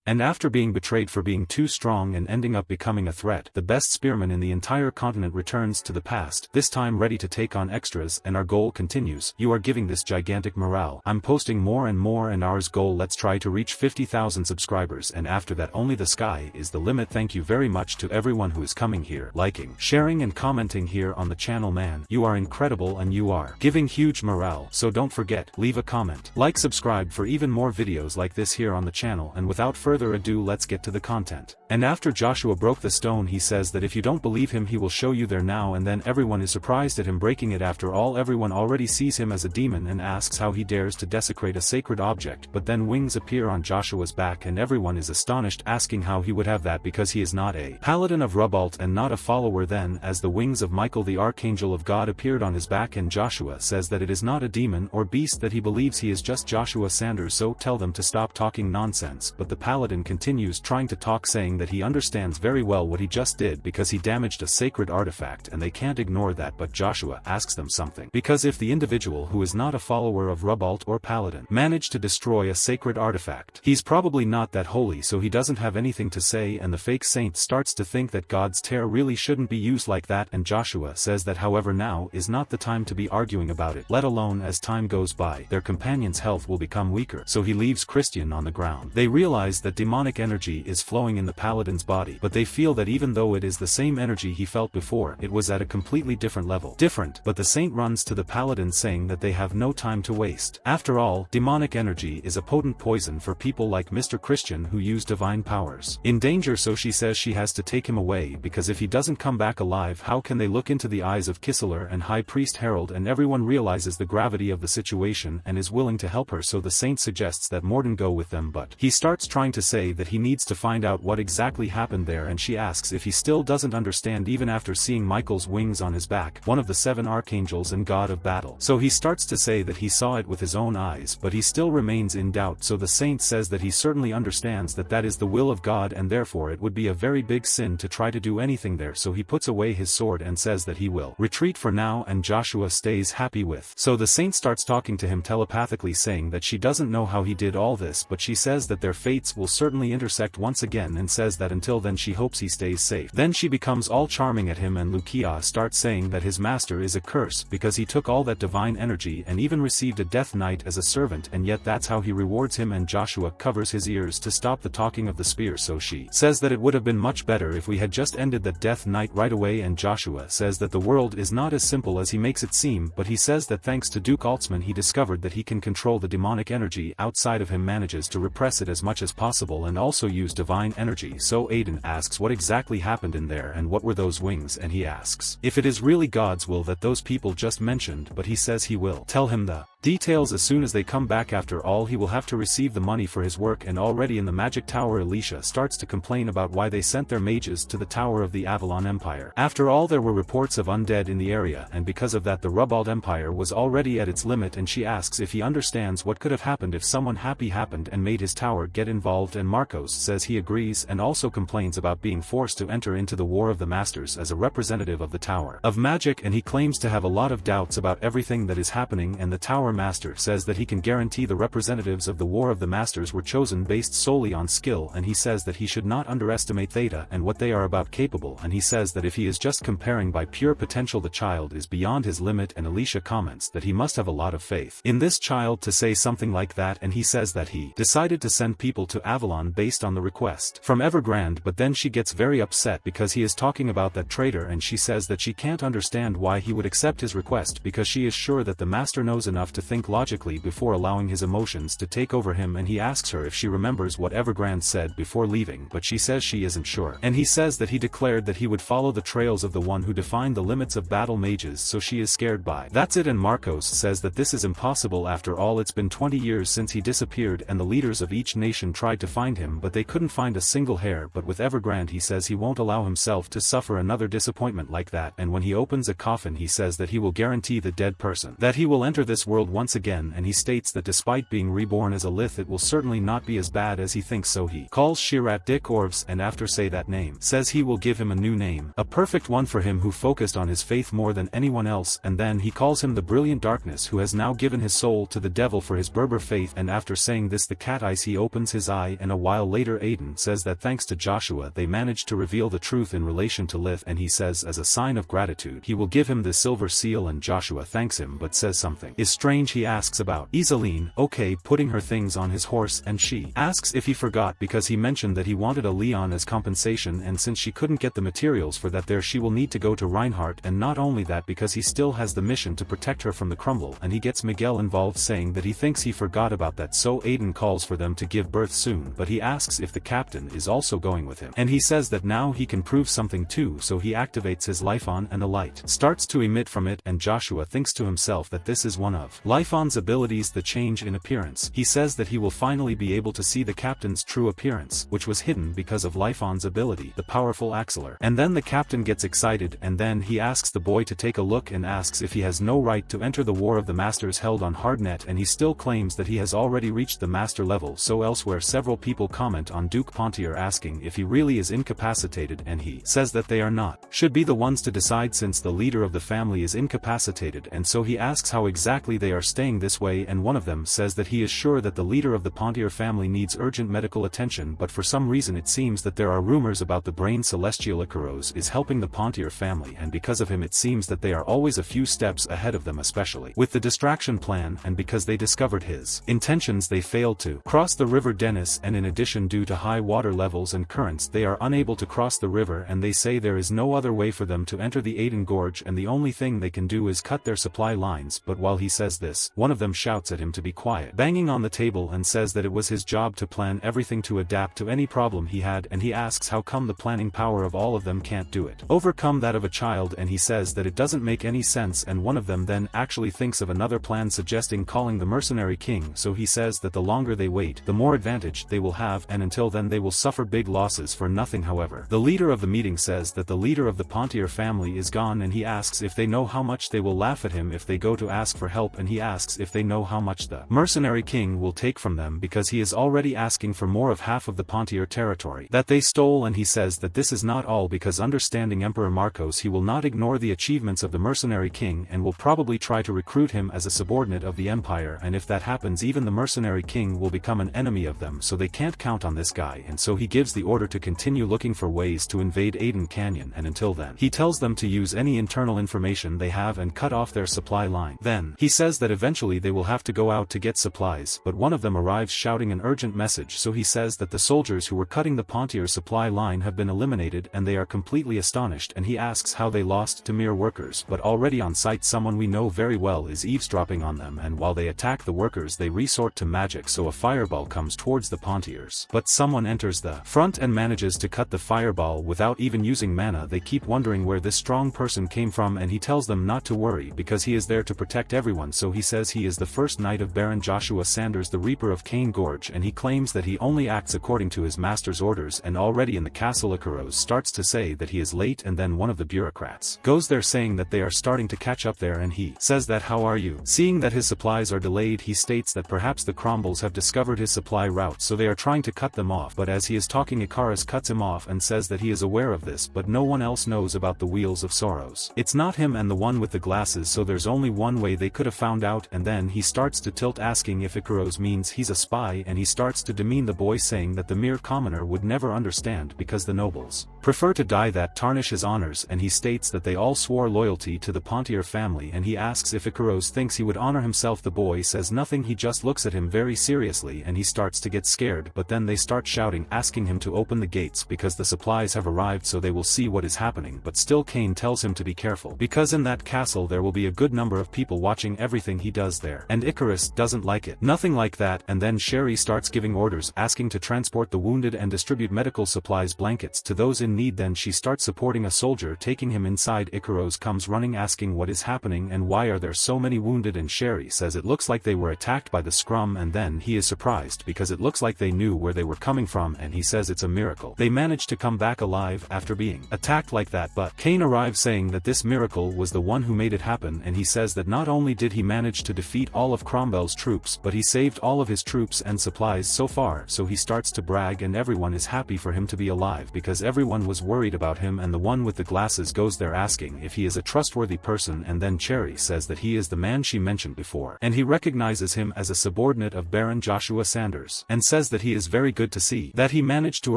And after being betrayed for being too strong and ending up becoming a threat, the best spearman in the entire continent returns to the past, this time ready to take on extras, and our goal continues. You are giving this gigantic morale. I'm posting more and more, and ours goal, let's try to reach 50,000 subscribers, and after that only the sky is the limit. Thank you very much to everyone who is coming here, liking, sharing and commenting here on the channel, man. You are incredible and you are giving huge morale, so don't forget, leave a comment, like, subscribe for even more videos like this here on the channel. And without further ado, let's get to the content. And after Joshua broke the stone, he says that if you don't believe him, he will show you there now, and then everyone is surprised at him breaking it. After all, everyone already sees him as a demon and asks how he dares to desecrate a sacred object, but then wings appear on Joshua's back and everyone is astonished, asking how he would have that because he is not a paladin of Rubalt and not a follower. Then as the wings of Michael the archangel of God appeared on his back, and Joshua says that it is not a demon or beast, that he believes he is just Joshua Sanders, so tell them to stop talking nonsense. But the paladin continues trying to talk, saying that he understands very well what he just did because he damaged a sacred artifact and they can't ignore that. But Joshua asks them something, because if the individual who is not a follower of Rubalt or paladin managed to destroy a sacred artifact, he's probably not that holy, so he doesn't have anything to say. And the fake saint starts to think that God's tear really shouldn't be used like that, and Joshua says that however now is not the time to be arguing about it, let alone as time goes by their companion's health will become weaker, so he leaves Christian on the ground. They realize that demonic energy is flowing in the paladin's body, but they feel that even though it is the same energy he felt before, it was at a completely different level. But the saint runs to the paladin saying that they have no time to waste. After all, demonic energy is a potent poison for people like Mr. Christian who use divine powers. In danger, so she says she has to take him away, because if he doesn't come back alive, how can they look into the eyes of Kislev and High Priest Harold? And everyone realizes the gravity of the situation and is willing to help her, so the saint suggests that Morden go with them, but he starts trying to say that he needs to find out what exactly happened there, and she asks if he still doesn't understand even after seeing Michael's wings on his back, one of the 7 archangels and god of battle. So he starts to say that he saw it with his own eyes, but he still remains in doubt, so the saint says that he certainly understands that that is the will of God and therefore it would be a very big sin to try to do anything there, so he puts away his sword and says that he will retreat for now, and Joshua stays happy with. So the saint starts talking to him telepathically, saying that she doesn't know how he did all this, but she says that their fates will certainly intersect once again, and says that until then she hopes he stays safe. Then she becomes all charming at him, and Lucia starts saying that his master is a curse because he took all that divine energy and even received a death knight as a servant, and yet that's how he rewards him. And Joshua covers his ears to stop the talking of the spear, so she says that it would have been much better if we had just ended that death knight right away. And Joshua says that the world is not as simple as he makes it seem, but he says that thanks to Duke Altsman he discovered that he can control the demonic energy outside of him, manages to repress it as much as possible and also use divine energy. So Aiden asks what exactly happened in there and what were those wings, and he asks if it is really God's will that those people just mentioned, but he says he will tell him the details as soon as they come back. After all, he will have to receive the money for his work. And already in the magic tower, Alicia starts to complain about why they sent their mages to the tower of the Avalon Empire. After all, there were reports of undead in the area, and because of that the Rubalt Empire was already at its limit, and she asks if he understands what could have happened if someone happy happened and made his tower get involved, and Marcos says he agrees and also complains about being forced to enter into the War of the Masters as a representative of the Tower of Magic, and he claims to have a lot of doubts about everything that is happening, and the Tower Master says that he can guarantee the representatives of the War of the Masters were chosen based solely on skill, and he says that he should not underestimate Theta and what they are about capable, and he says that if he is just comparing by pure potential, the child is beyond his limit. And Alicia comments that he must have a lot of faith in this child to say something like that, and he says that he decided to send people to Avalon based on the request from Evergrande, but then she gets very upset because he is talking about that traitor, and she says that she can't understand why he would accept his request because she is sure that the master knows enough to think logically before allowing his emotions to take over him. And he asks her if she remembers what Evergrande said before leaving, but she says she isn't sure, and he says that he declared that he would follow the trails of the one who defined the limits of battle mages, so she is scared by that's it. And Marcos says that this is impossible. After all, it's been 20 years since he disappeared and the leaders of each nation tried to find him, but they couldn't find a single hair. But with Evergrande he says he won't allow himself to suffer another disappointment like that, and when he opens a coffin he says that he will guarantee the dead person that he will enter this world healed once again, and he states that despite being reborn as a Lith it will certainly not be as bad as he thinks, so he calls Shirat Dick Orvs and after say that name says he will give him a new name, a perfect one for him who focused on his faith more than anyone else, and then he calls him the brilliant darkness who has now given his soul to the devil for his Berber faith, and after saying this the cat eyes he opens his eye, and a while later Aiden says that thanks to Joshua they managed to reveal the truth in relation to Lith, and he says as a sign of gratitude he will give him the silver seal, and Joshua thanks him but says something is strange. He asks about Isaline, okay, putting her things on his horse, and she asks if he forgot because he mentioned that he wanted a Leon as compensation, and since she couldn't get the materials for that there she will need to go to Reinhardt, and not only that because he still has the mission to protect her from the crumble, and he gets Miguel involved saying that he thinks he forgot about that, so Aiden calls for them to give birth soon, but he asks if the captain is also going with him, and he says that now he can prove something too, so he activates his Lifon and a light starts to emit from it, and Joshua thinks to himself that this is one of Lifon's abilities, the change in appearance. He says that he will finally be able to see the captain's true appearance, which was hidden because of Lifon's ability, the powerful Axeler. And then the captain gets excited, and then he asks the boy to take a look and asks if he has no right to enter the War of the Masters held on Hardnet, and he still claims that he has already reached the master level. So elsewhere several people comment on Duke Pontier asking if he really is incapacitated, and he says that they are not, should be the ones to decide since the leader of the family is incapacitated, and so he asks how exactly they are staying this way, and one of them says that he is sure that the leader of the Pontier family needs urgent medical attention, but for some reason it seems that there are rumors about the brain celestial Icaros is helping the Pontier family, and because of him it seems that they are always a few steps ahead of them, especially with the distraction plan, and because they discovered his intentions they failed to cross the river Dennis, and in addition due to high water levels and currents they are unable to cross the river, and they say there is no other way for them to enter the Aden Gorge, and the only thing they can do is cut their supply lines. But while he says this, one of them shouts at him to be quiet, banging on the table, and says that it was his job to plan everything to adapt to any problem he had, and he asks how come the planning power of all of them can't do it, overcome that of a child, and he says that it doesn't make any sense, and one of them then actually thinks of another plan suggesting calling the mercenary king, so he says that the longer they wait the more advantage they will have, and until then they will suffer big losses for nothing. However, the leader of the meeting says that the leader of the Pontier family is gone, and he asks if they know how much they will laugh at him if they go to ask for help, and he asks if they know how much the mercenary king will take from them because he is already asking for more of half of the Pontier territory that they stole, and he says that this is not all because understanding Emperor Marcos he will not ignore the achievements of the mercenary king and will probably try to recruit him as a subordinate of the empire, and if that happens even the mercenary king will become an enemy of them, so they can't count on this guy, and so he gives the order to continue looking for ways to invade Aden Canyon, and until then he tells them to use any internal information they have and cut off their supply line. Then he says that eventually they will have to go out to get supplies, but one of them arrives shouting an urgent message, so he says that the soldiers who were cutting the Pontier supply line have been eliminated, and they are completely astonished, and he asks how they lost to mere workers, but already on site someone we know very well is eavesdropping on them, and while they attack the workers they resort to magic, so a fireball comes towards the Pontiers, but someone enters the front and manages to cut the fireball without even using mana. They keep wondering where this strong person came from, and he tells them not to worry because he is there to protect everyone, so he says he is the first knight of Baron Joshua Sanders, the Reaper of Cane Gorge, and he claims that he only acts according to his master's orders, and already in the castle Icaros starts to say that he is late, and then one of the bureaucrats goes there saying that they are starting to catch up there, and he says that how are you? Seeing that his supplies are delayed he states that perhaps the Crombles have discovered his supply route, so they are trying to cut them off, but as he is talking Icarus cuts him off and says that he is aware of this but no one else knows about the Wheels of Sorrows. It's not him and the one with the glasses, so there's only one way they could have found out, and then he starts to tilt asking if Icaros means he's a spy, and he starts to demean the boy saying that the mere commoner would never understand because the nobles prefer to die that tarnish his honors, and he states that they all swore loyalty to the Pontier family, and he asks if Icaros thinks he would honor himself. The boy says nothing, he just looks at him very seriously, and he starts to get scared, but then they start shouting asking him to open the gates because the supplies have arrived so they will see what is happening, but still Kane tells him to be careful because in that castle there will be a good number of people watching everything he does there, and Icarus doesn't like it. Nothing like that, and then Sherry starts giving orders asking to transport the wounded and distribute medical supplies blankets to those in need. Then she starts supporting a soldier taking him inside. Icaros comes running asking what is happening and why are there so many wounded, and Sherry says it looks like they were attacked by the scrum, and then he is surprised because it looks like they knew where they were coming from, and he says it's a miracle they managed to come back alive after being attacked like that, but Kane arrives saying that this miracle was the one who made it happen, and he says that not only did he manage managed to defeat all of Cromwell's troops, but he saved all of his troops and supplies so far, so he starts to brag and everyone is happy for him to be alive because everyone was worried about him, and the one with the glasses goes there asking if he is a trustworthy person, and then Cherry says that he is the man she mentioned before, and he recognizes him as a subordinate of Baron Joshua Sanders, and says that he is very good to see that he managed to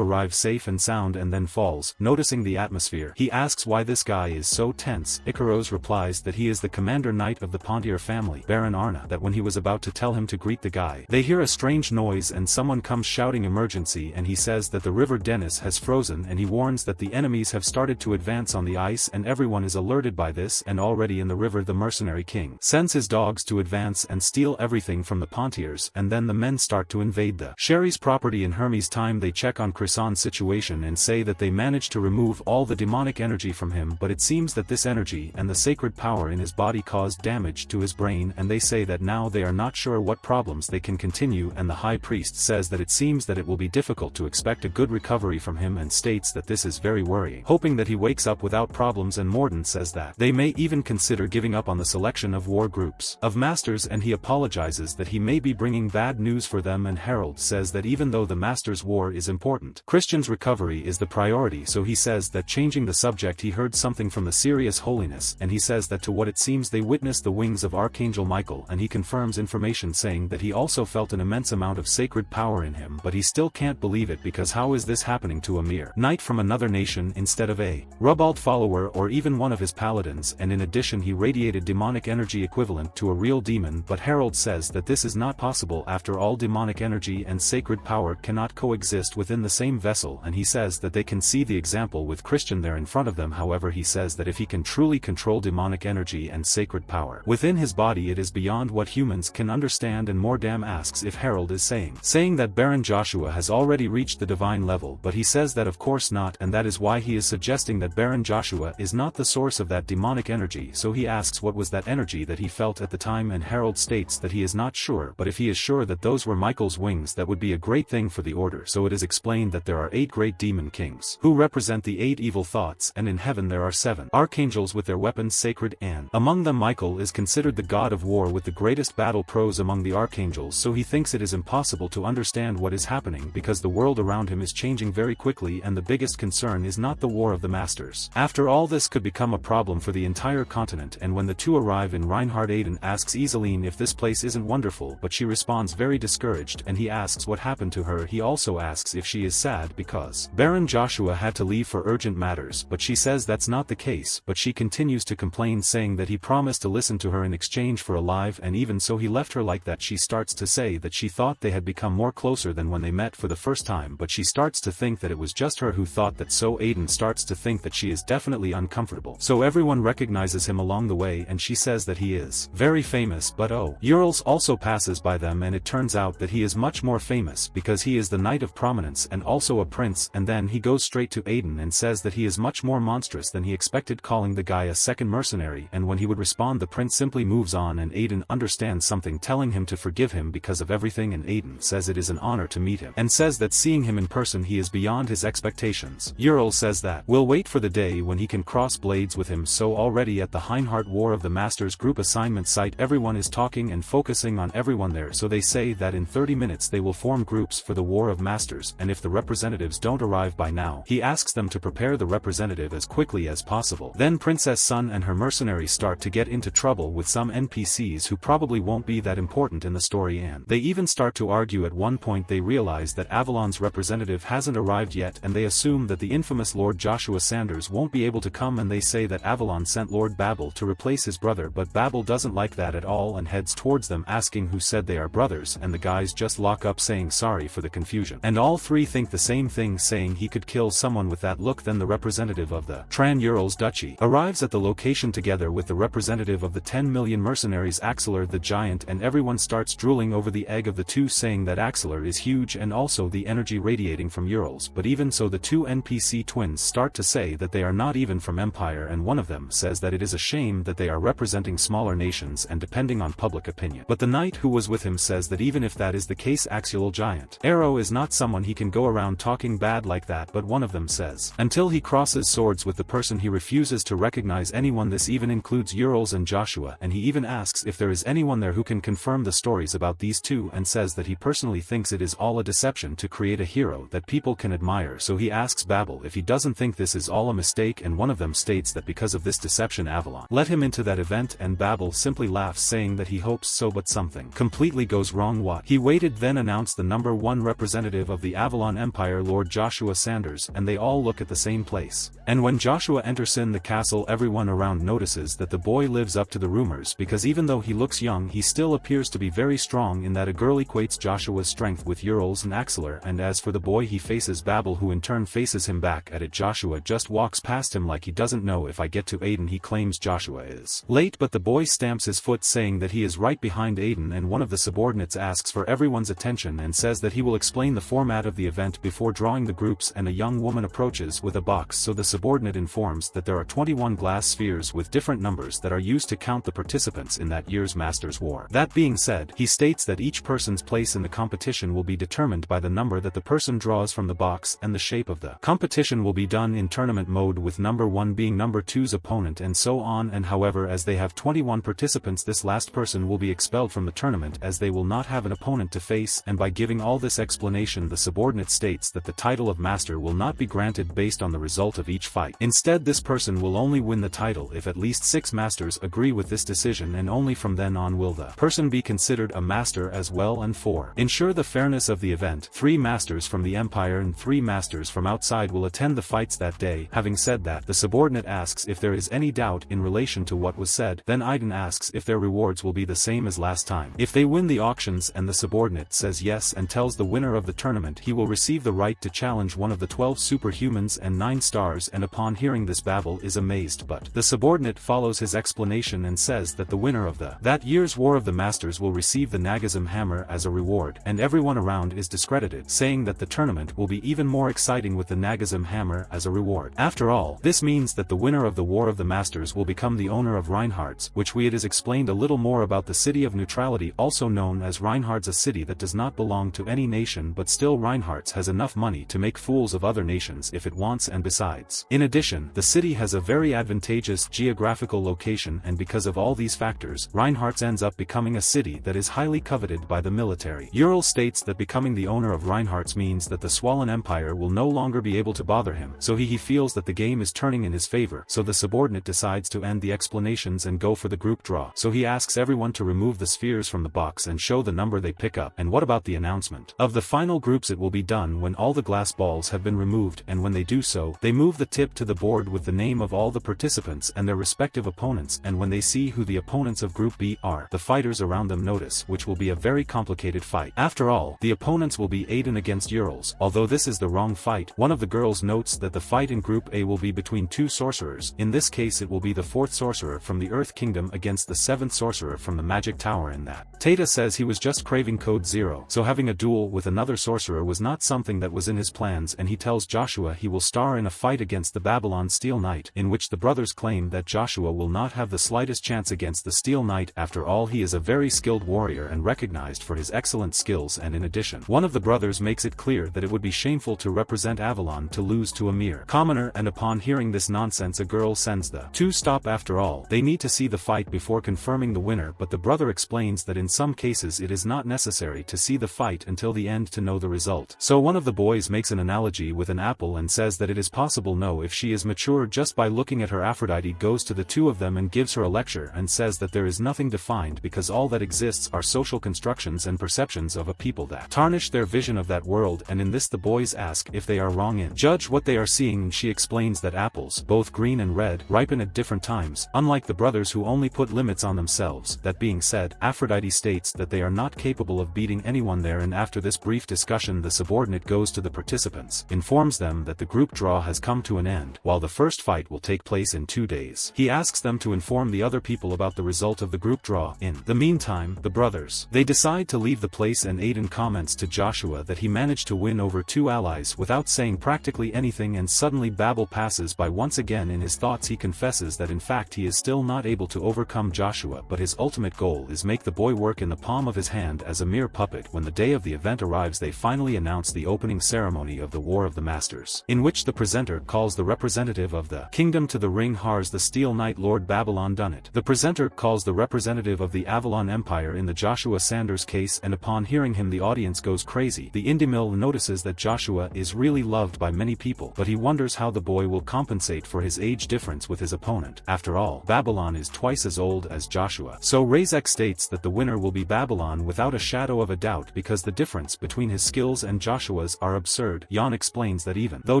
arrive safe and sound, and then falls. Noticing the atmosphere, he asks why this guy is so tense. Ikaros replies that he is the commander knight of the Pontier family, Baron Arna, that when he was about to tell him to greet the guy, they hear a strange noise and someone comes shouting emergency, and he says that the river Dennis has frozen, and he warns that the enemies have started to advance on the ice, and everyone is alerted by this, and already in the river the mercenary king sends his dogs to advance and steal everything from the Pontiers, and then the men start to invade the Sherry's property. In Hermes' time they check on Crissan's situation and say that they managed to remove all the demonic energy from him, but it seems that this energy and the sacred power in his body caused damage to his brain, and they say that now they are not sure what problems they can continue, and the high priest says that it seems that it will be difficult to expect a good recovery from him and states that this is very worrying, hoping that he wakes up without problems, and Morden says that they may even consider giving up on the selection of war groups of masters, and he apologizes that he may be bringing bad news for them, and Harold says that even though the masters' war is important, Christian's recovery is the priority, so he says that changing the subject he heard something from the serious holiness, and he says that to what it seems they witnessed the wings of Archangel Michael, and he confirms information saying that he also felt an immense amount of sacred power in him, but he still can't believe it because how is this happening to a mere knight from another nation instead of a Rubald follower or even one of his paladins, and in addition he radiated demonic energy equivalent to a real demon, but Harold says that this is not possible after all demonic energy and sacred power cannot coexist within the same vessel, and he says that they can see the example with Christian there in front of them. However, he says that if he can truly control demonic energy and sacred power within his body, it is beyond what humans can understand, and Mordam asks if Harold is saying that Baron Joshua has already reached the divine level, but he says that of course not, and that is why he is suggesting that Baron Joshua is not the source of that demonic energy, so he asks what was that energy that he felt at the time, and Harold states that he is not sure, but if he is sure that those were Michael's wings, that would be a great thing for the order. So it is explained that there are 8 great demon kings who represent the 8 evil thoughts, and in heaven there are 7 archangels with their weapons sacred, and among them Michael is considered the god of war with the greatest battle prose among the archangels, so he thinks it is impossible to understand what is happening because the world around him is changing very quickly, and the biggest concern is not the war of the masters. After all, this could become a problem for the entire continent, and when the two arrive in Reinhard, Aiden asks Iseline if this place isn't wonderful, but she responds very discouraged, and he asks what happened to her. He also asks if she is sad because Baron Joshua had to leave for urgent matters, but she says that's not the case, but she continues to complain saying that he promised to listen to her in exchange for a life, and even so he left her like that. She starts to say that she thought they had become more closer than when they met for the first time, but she starts to think that it was just her who thought that, so Aiden starts to think that she is definitely uncomfortable. So everyone recognizes him along the way, and she says that he is very famous, but oh, Urals also passes by them, and it turns out that he is much more famous because he is the knight of prominence and also a prince, and then he goes straight to Aiden and says that he is much more monstrous than he expected, calling the guy a second mercenary, and when he would respond the prince simply moves on, and Aiden understands something telling him to forgive him because of everything, and Aiden says it is an honor to meet him and says that seeing him in person he is beyond his expectations. Ural says that we'll wait for the day when he can cross blades with him. So already at the Heinhardt War of the Masters group assignment site, everyone is talking and focusing on everyone there, so they say that in 30 minutes they will form groups for the War of Masters, and if the representatives don't arrive by now, he asks them to prepare the representative as quickly as possible. Then Princess Sun and her mercenaries start to get into trouble with some NPCs who probably won't be that important in the story, and they even start to argue. At one point they realize that Avalon's representative hasn't arrived yet, and they assume that the infamous Lord Joshua Sanders won't be able to come, and they say that Avalon sent Lord Babel to replace his brother, but Babel doesn't like that at all and heads towards them asking who said they are brothers, and the guys just lock up saying sorry for the confusion, and all three think the same thing, saying he could kill someone with that look. Then the representative of the Tran-Urals Duchy arrives at the location together with the representative of the 10 million mercenaries, Axelar the Giant, and everyone starts drooling over the egg of the two, saying that Axelar is huge and also the energy radiating from Urals, but even so the two NPC twins start to say that they are not even from Empire, and one of them says that it is a shame that they are representing smaller nations and depending on public opinion, but the knight who was with him says that even if that is the case, Axial Giant Arrow is not someone he can go around talking bad like that. But one of them says until he crosses swords with the person he refuses to recognize anyone. This even includes Urals and Joshua, and he even asks if there is anyone there who can confirm the stories about these two and says that he personally thinks it is all a deception to create a hero that people can admire, so he asks Babel if he doesn't think this is all a mistake, and one of them states that because of this deception Avalon let him into that event, and Babel simply laughs saying that he hopes so, but something completely goes wrong. What he waited then announced the number 1 representative of the Avalon Empire, Lord Joshua Sanders, and they all look at the same place. And when Joshua enters in the castle, everyone around notices that the boy lives up to the rumors, because even though he looks young he still appears to be very strong, in that a girl equates Joshua's strength with Ural's and Axelar. And as for the boy, he faces Babel, who in turn faces him back at it. Joshua just walks past him like he doesn't know. If I get to Aiden, he claims Joshua is late, but the boy stamps his foot saying that he is right behind Aiden, and one of the subordinates asks for everyone's attention and says that he will explain the format of the event before drawing the groups, and a young woman approaches with a box, so the subordinate informs that there are 21 glass spheres with different numbers that are used to count the participants in that year's Masters War. That being said, he states that each person's place in the competition will be determined by the number that the person draws from the box, and the shape of the competition will be done in tournament mode, with number 1 being number 2's opponent and so on. And however, as they have 21 participants, this last person will be expelled from the tournament as they will not have an opponent to face. And by giving all this explanation, the subordinate states that the title of master will not be granted based on the result of each fight. Instead, this person will only win the title if at least 6 masters agree with this decision, and only from then on will the person be considered a master as well. And for ensure the fairness of the event, 3 masters from the Empire and 3 masters from outside will attend the fights that day. Having said that, the subordinate asks if there is any doubt in relation to what was said. Then Aiden asks if their rewards will be the same as last time if they win the auctions, and the subordinate says yes, and tells the winner of the tournament he will receive the right to challenge one of the 12 superhumans and 9 stars. And upon hearing this, Babel is amazed, but the subordinate follows his explanation and says that the winner of that year's War of the Masters will receive the Nagazim hammer as a reward, and everyone around is discredited, saying that the tournament will be even more exciting with the Nagazim hammer as a reward. After all, this means that the winner of the War of the Masters will become the owner of Reinhardt's, which it is explained a little more about the city of neutrality, also known as Reinhardt's, a city that does not belong to any nation, but still Reinhardt's has enough money to make fools of other nations if it wants. And besides, in addition, the city has a very advantageous geographical location, and because of all these factors, Reinhardt's ends up becoming a city that is highly coveted by the military. Ural states that becoming the owner of Reinhardt's means that the Swollen Empire will no longer be able to bother him, so he feels that the game is turning in his favor. So the subordinate decides to end the explanations and go for the group draw, so he asks everyone to remove the spheres from the box and show the number they pick up. And what about the announcement of the final groups? It will be done when all the glass balls have been removed, and when they do so, they move the tip to the board with the name of all the participants and their respective opponents, and when they see who the opponents of Group B are, the fighters around them notice, which will be a very complicated fight. After all, the opponents will be Aiden against Urals. Although this is the wrong fight, one of the girls notes that the fight in Group A will be between 2 sorcerers. In this case, it will be the 4th sorcerer from the Earth Kingdom against the 7th sorcerer from the Magic Tower. In that, Tata says he was just craving Code Zero, so having a duel with another sorcerer was not something that was in his plans, and he tells Joshua he will star in a fight against the Babylon Steel Knight, in which the brothers claim that Joshua will not have the slightest chance against the Steel Knight. After all, he is a very skilled warrior and recognized for his excellent skills, and in addition, one of the brothers makes it clear that it would be shameful to represent Avalon to lose to a mere commoner. And upon hearing this nonsense, a girl sends the 2 stop. After all, they need to see the fight before confirming the winner, but the brother explains that in some cases it is not necessary to see the fight until the end to know the result. So one of the boys makes an analogy with an apple and says that it is possible know if she is mature just by looking at her. Aphrodite goes to the 2 of them and gives her a lecture and says that there is nothing defined because all that exists are social constructions and perceptions of a people that tarnish their vision of that world. And in this, the boys ask if they are wrong in judge what they are seeing, and she explains that apples, both green and red, ripen at different times, unlike the brothers who only put limits on themselves. That being said, Aphrodite states that they are not capable of beating anyone there, and after this brief discussion, the subordinate goes to the participants, informs them that the group draw has come to an end, while the first fight will take place in 2 days. He asks them to inform the other people about the result of the group draw. In the meantime, the brothers, they decide to leave the place, and Aiden comments to Joshua that he managed to win over 2 allies without saying practically anything, and suddenly Babel passes by once again. In his thoughts, he confesses that in fact he is still not able to overcome Joshua, but his ultimate goal is make the boy work in the palm of his hand as a mere puppet. When the day of the event arrives, they finally announce the opening ceremony of the War of the Masters, in which the presenter calls the representative of the kingdom to the ring. Hars the Steel Knight, Lord Babylon done it. The presenter court calls the representative of the Avalon Empire in the Joshua Sanders case, and upon hearing him the audience goes crazy. The indie mill notices that Joshua is really loved by many people, but he wonders how the boy will compensate for his age difference with his opponent. After all, Babylon is twice as old as Joshua. So Razek states that the winner will be Babylon without a shadow of a doubt because the difference between his skills and Joshua's are absurd. Jan explains that even though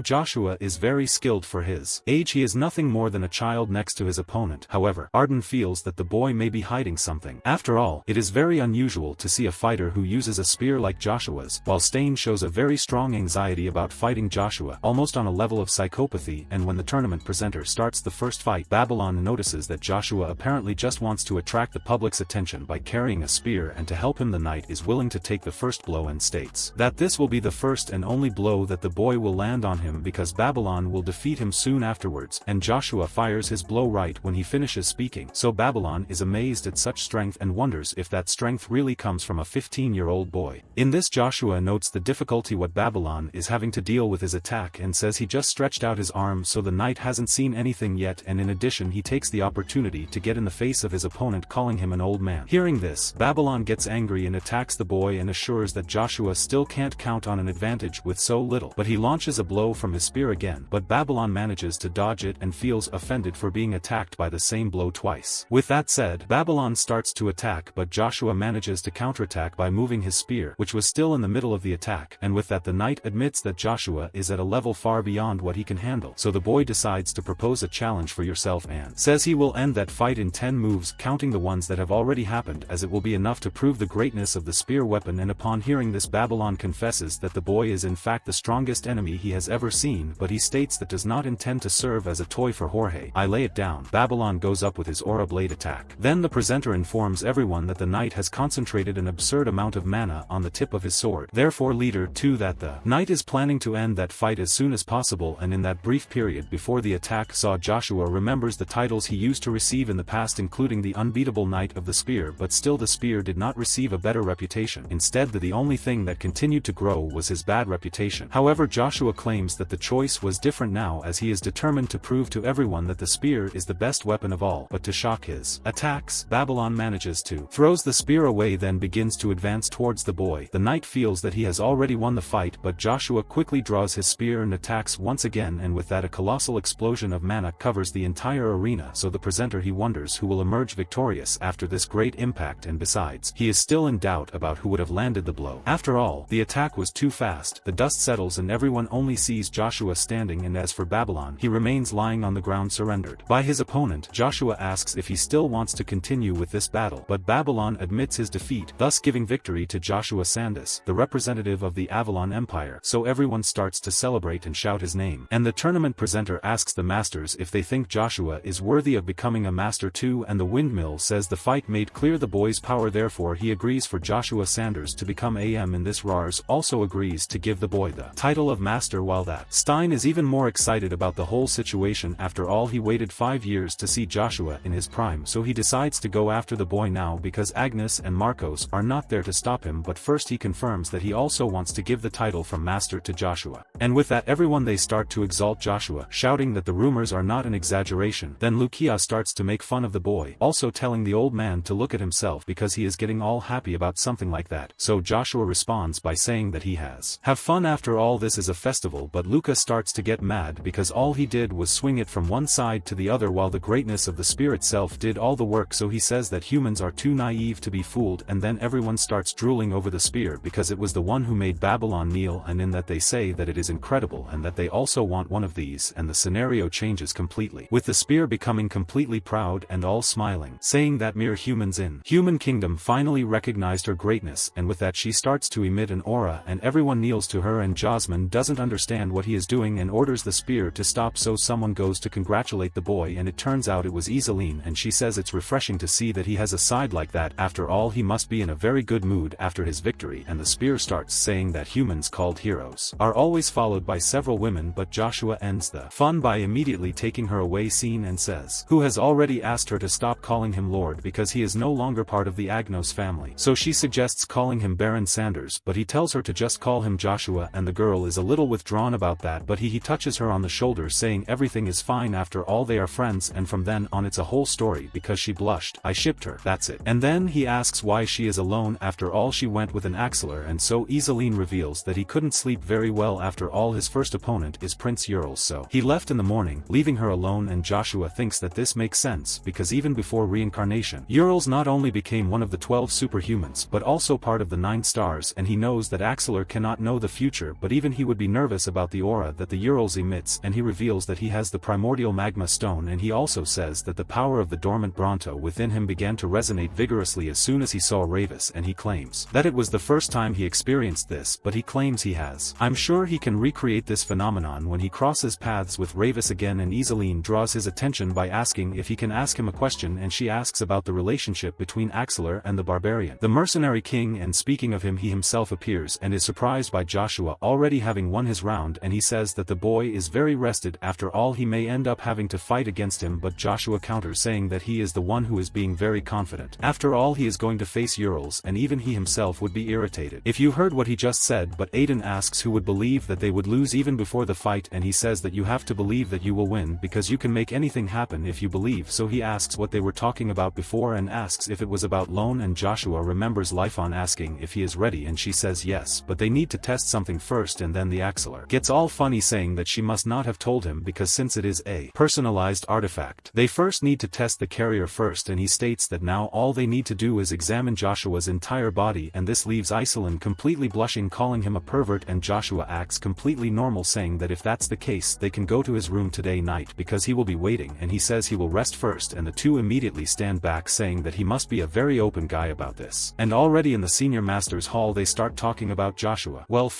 Joshua is very skilled for his age, he is nothing more than a child next to his opponent. However, Arden feels that the boy may be hiding something. After all, it is very unusual to see a fighter who uses a spear like Joshua's, while Stain shows a very strong anxiety about fighting Joshua, almost on a level of psychopathy, and when the tournament presenter starts the first fight, Babylon notices that Joshua apparently just wants to attract the public's attention by carrying a spear, and to help him the knight is willing to take the first blow and states that this will be the first and only blow that the boy will land on him because Babylon will defeat him soon afterwards, and Joshua fires his blow right when he finishes speaking. So Babylon is amazed at such strength and wonders if that strength really comes from a 15-year-old boy. In this, Joshua notes the difficulty what Babylon is having to deal with his attack and says he just stretched out his arm so the knight hasn't seen anything yet, and in addition he takes the opportunity to get in the face of his opponent, calling him an old man. Hearing this, Babylon gets angry and attacks the boy and assures that Joshua still can't count on an advantage with so little, but he launches a blow from his spear again, but Babylon manages to dodge it and feels offended for being attacked by the same blow twice. With that said, Babylon starts to attack, but Joshua manages to counterattack by moving his spear, which was still in the middle of the attack, and with that the knight admits that Joshua is at a level far beyond what he can handle, so the boy decides to propose a challenge for yourself and says he will end that fight in 10 moves, counting the ones that have already happened, as it will be enough to prove the greatness of the spear weapon. And upon hearing this, Babylon confesses that the boy is in fact the strongest enemy he has ever seen, but he states that does not intend to serve as a toy for Jorge. I lay it down. Babylon goes up with his aura blade attack. Then the presenter informs everyone that the knight has concentrated an absurd amount of mana on the tip of his sword. Therefore leader 2 that the knight is planning to end that fight as soon as possible, and in that brief period before the attack saw Joshua remembers the titles he used to receive in the past, including the unbeatable knight of the spear, but still the spear did not receive a better reputation. Instead, the only thing that continued to grow was his bad reputation. However, Joshua claims that the choice was different now, as he is determined to prove to everyone that the spear is the best weapon of all. But to shock his attacks, Babylon manages to throws the spear away, then begins to advance towards the boy. The knight feels that he has already won the fight, but Joshua quickly draws his spear and attacks once again, and with that a colossal explosion of mana covers the entire arena, so the presenter he wonders who will emerge victorious after this great impact, and besides, he is still in doubt about who would have landed the blow. After all, the attack was too fast. The dust settles and everyone only sees Joshua standing, and as for Babylon, he remains lying on the ground surrendered by his opponent. Joshua asks if he still wants to continue with this battle, but Babylon admits his defeat, thus giving victory to Joshua Sanders, the representative of the Avalon Empire. So everyone starts to celebrate and shout his name, and the tournament presenter asks the masters if they think Joshua is worthy of becoming a master too, and the windmill says the fight made clear the boy's power, therefore he agrees for Joshua Sanders to become AM in this. Rars also agrees to give the boy the title of master, while that Stein is even more excited about the whole situation. After all, he waited 5 years to see Joshua in his prime, so he decides to go after the boy now because Agnes and Marcos are not there to stop him, but first he confirms that he also wants to give the title from master to Joshua. And with that everyone they start to exalt Joshua, shouting that the rumors are not an exaggeration. Then Lucia starts to make fun of the boy, also telling the old man to look at himself because he is getting all happy about something like that. So Joshua responds by saying that he has have fun after all, this is a festival, but Luca starts to get mad because all he did was swing it from one side to the other while the greatness of the spear itself did all the work. So he says that humans are too naive to be fooled, and then everyone starts drooling over the spear because it was the one who made Babylon kneel, and in that they say that it is incredible and that they also want one of these, and the scenario changes completely, with the spear becoming completely proud and all smiling, saying that mere humans in human kingdom finally recognized her greatness, and with that she starts to emit an aura and everyone kneels to her, and Jasmine doesn't understand what he is doing and orders the spear to stop, so someone goes to congratulate the boy and it turns out it was Iseline, and she says it's refreshing to see that he has a side like that. After all, he must be in a very good mood after his victory, and the spear starts saying that humans called heroes are always followed by several women, but Joshua ends the fun by immediately taking her away scene and says who has already asked her to stop calling him Lord because he is no longer part of the Agnos family, so she suggests calling him Baron Sanders, but he tells her to just call him Joshua, and the girl is a little withdrawn about that, but he touches her on the shoulder saying everything is fine, after all they are friends, and from then on it's a whole story because because she blushed. I shipped her, that's it. And then he asks why she is alone after all she went with an Axelar, and so Iselin reveals that he couldn't sleep very well after all. His first opponent is Prince Urals, so he left in the morning, leaving her alone, and Joshua thinks that this makes sense because even before reincarnation, Urals not only became one of the 12 superhumans but also part of the 9 stars, and he knows that Axelar cannot know the future, but even he would be nervous about the aura that the Urals emits, and he reveals that he has the primordial magma stone, and he also says that the power of the dormant Bronto within him began to resonate vigorously as soon as he saw Ravis, and he claims that it was the first time he experienced this, but he claims he has. I'm sure he can recreate this phenomenon when he crosses paths with Ravis again, and Iselin draws his attention by asking if he can ask him a question, and she asks about the relationship between Axelar and the barbarian, the mercenary king, and speaking of him he himself appears and is surprised by Joshua already having won his round, and he says that the boy is very rested after all. He may end up having to fight against him, but Joshua counters saying that he is the one who is being very confident. After all, he is going to face Urals, and even he himself would be irritated if you heard what he just said, but Aiden asks who would believe that they would lose even before the fight, and he says that you have to believe that you will win because you can make anything happen if you believe. So he asks what they were talking about before and asks if it was about loan, and Joshua remembers Lifon asking if he is ready, and she says yes, but they need to test something first, and then the Axelar gets all funny saying that she must not have told him because since it is a personalized artifact, they first need to test the carrier first, and he states that now all they need to do is examine Joshua's entire body, and this leaves Iselin completely blushing, calling him a pervert, and Joshua acts completely normal saying that if that's the case they can go to his room today night because he will be waiting, and he says he will rest first, and the two immediately stand back saying that he must be a very open guy about this. And already in the senior masters hall they start talking about Joshua. Well,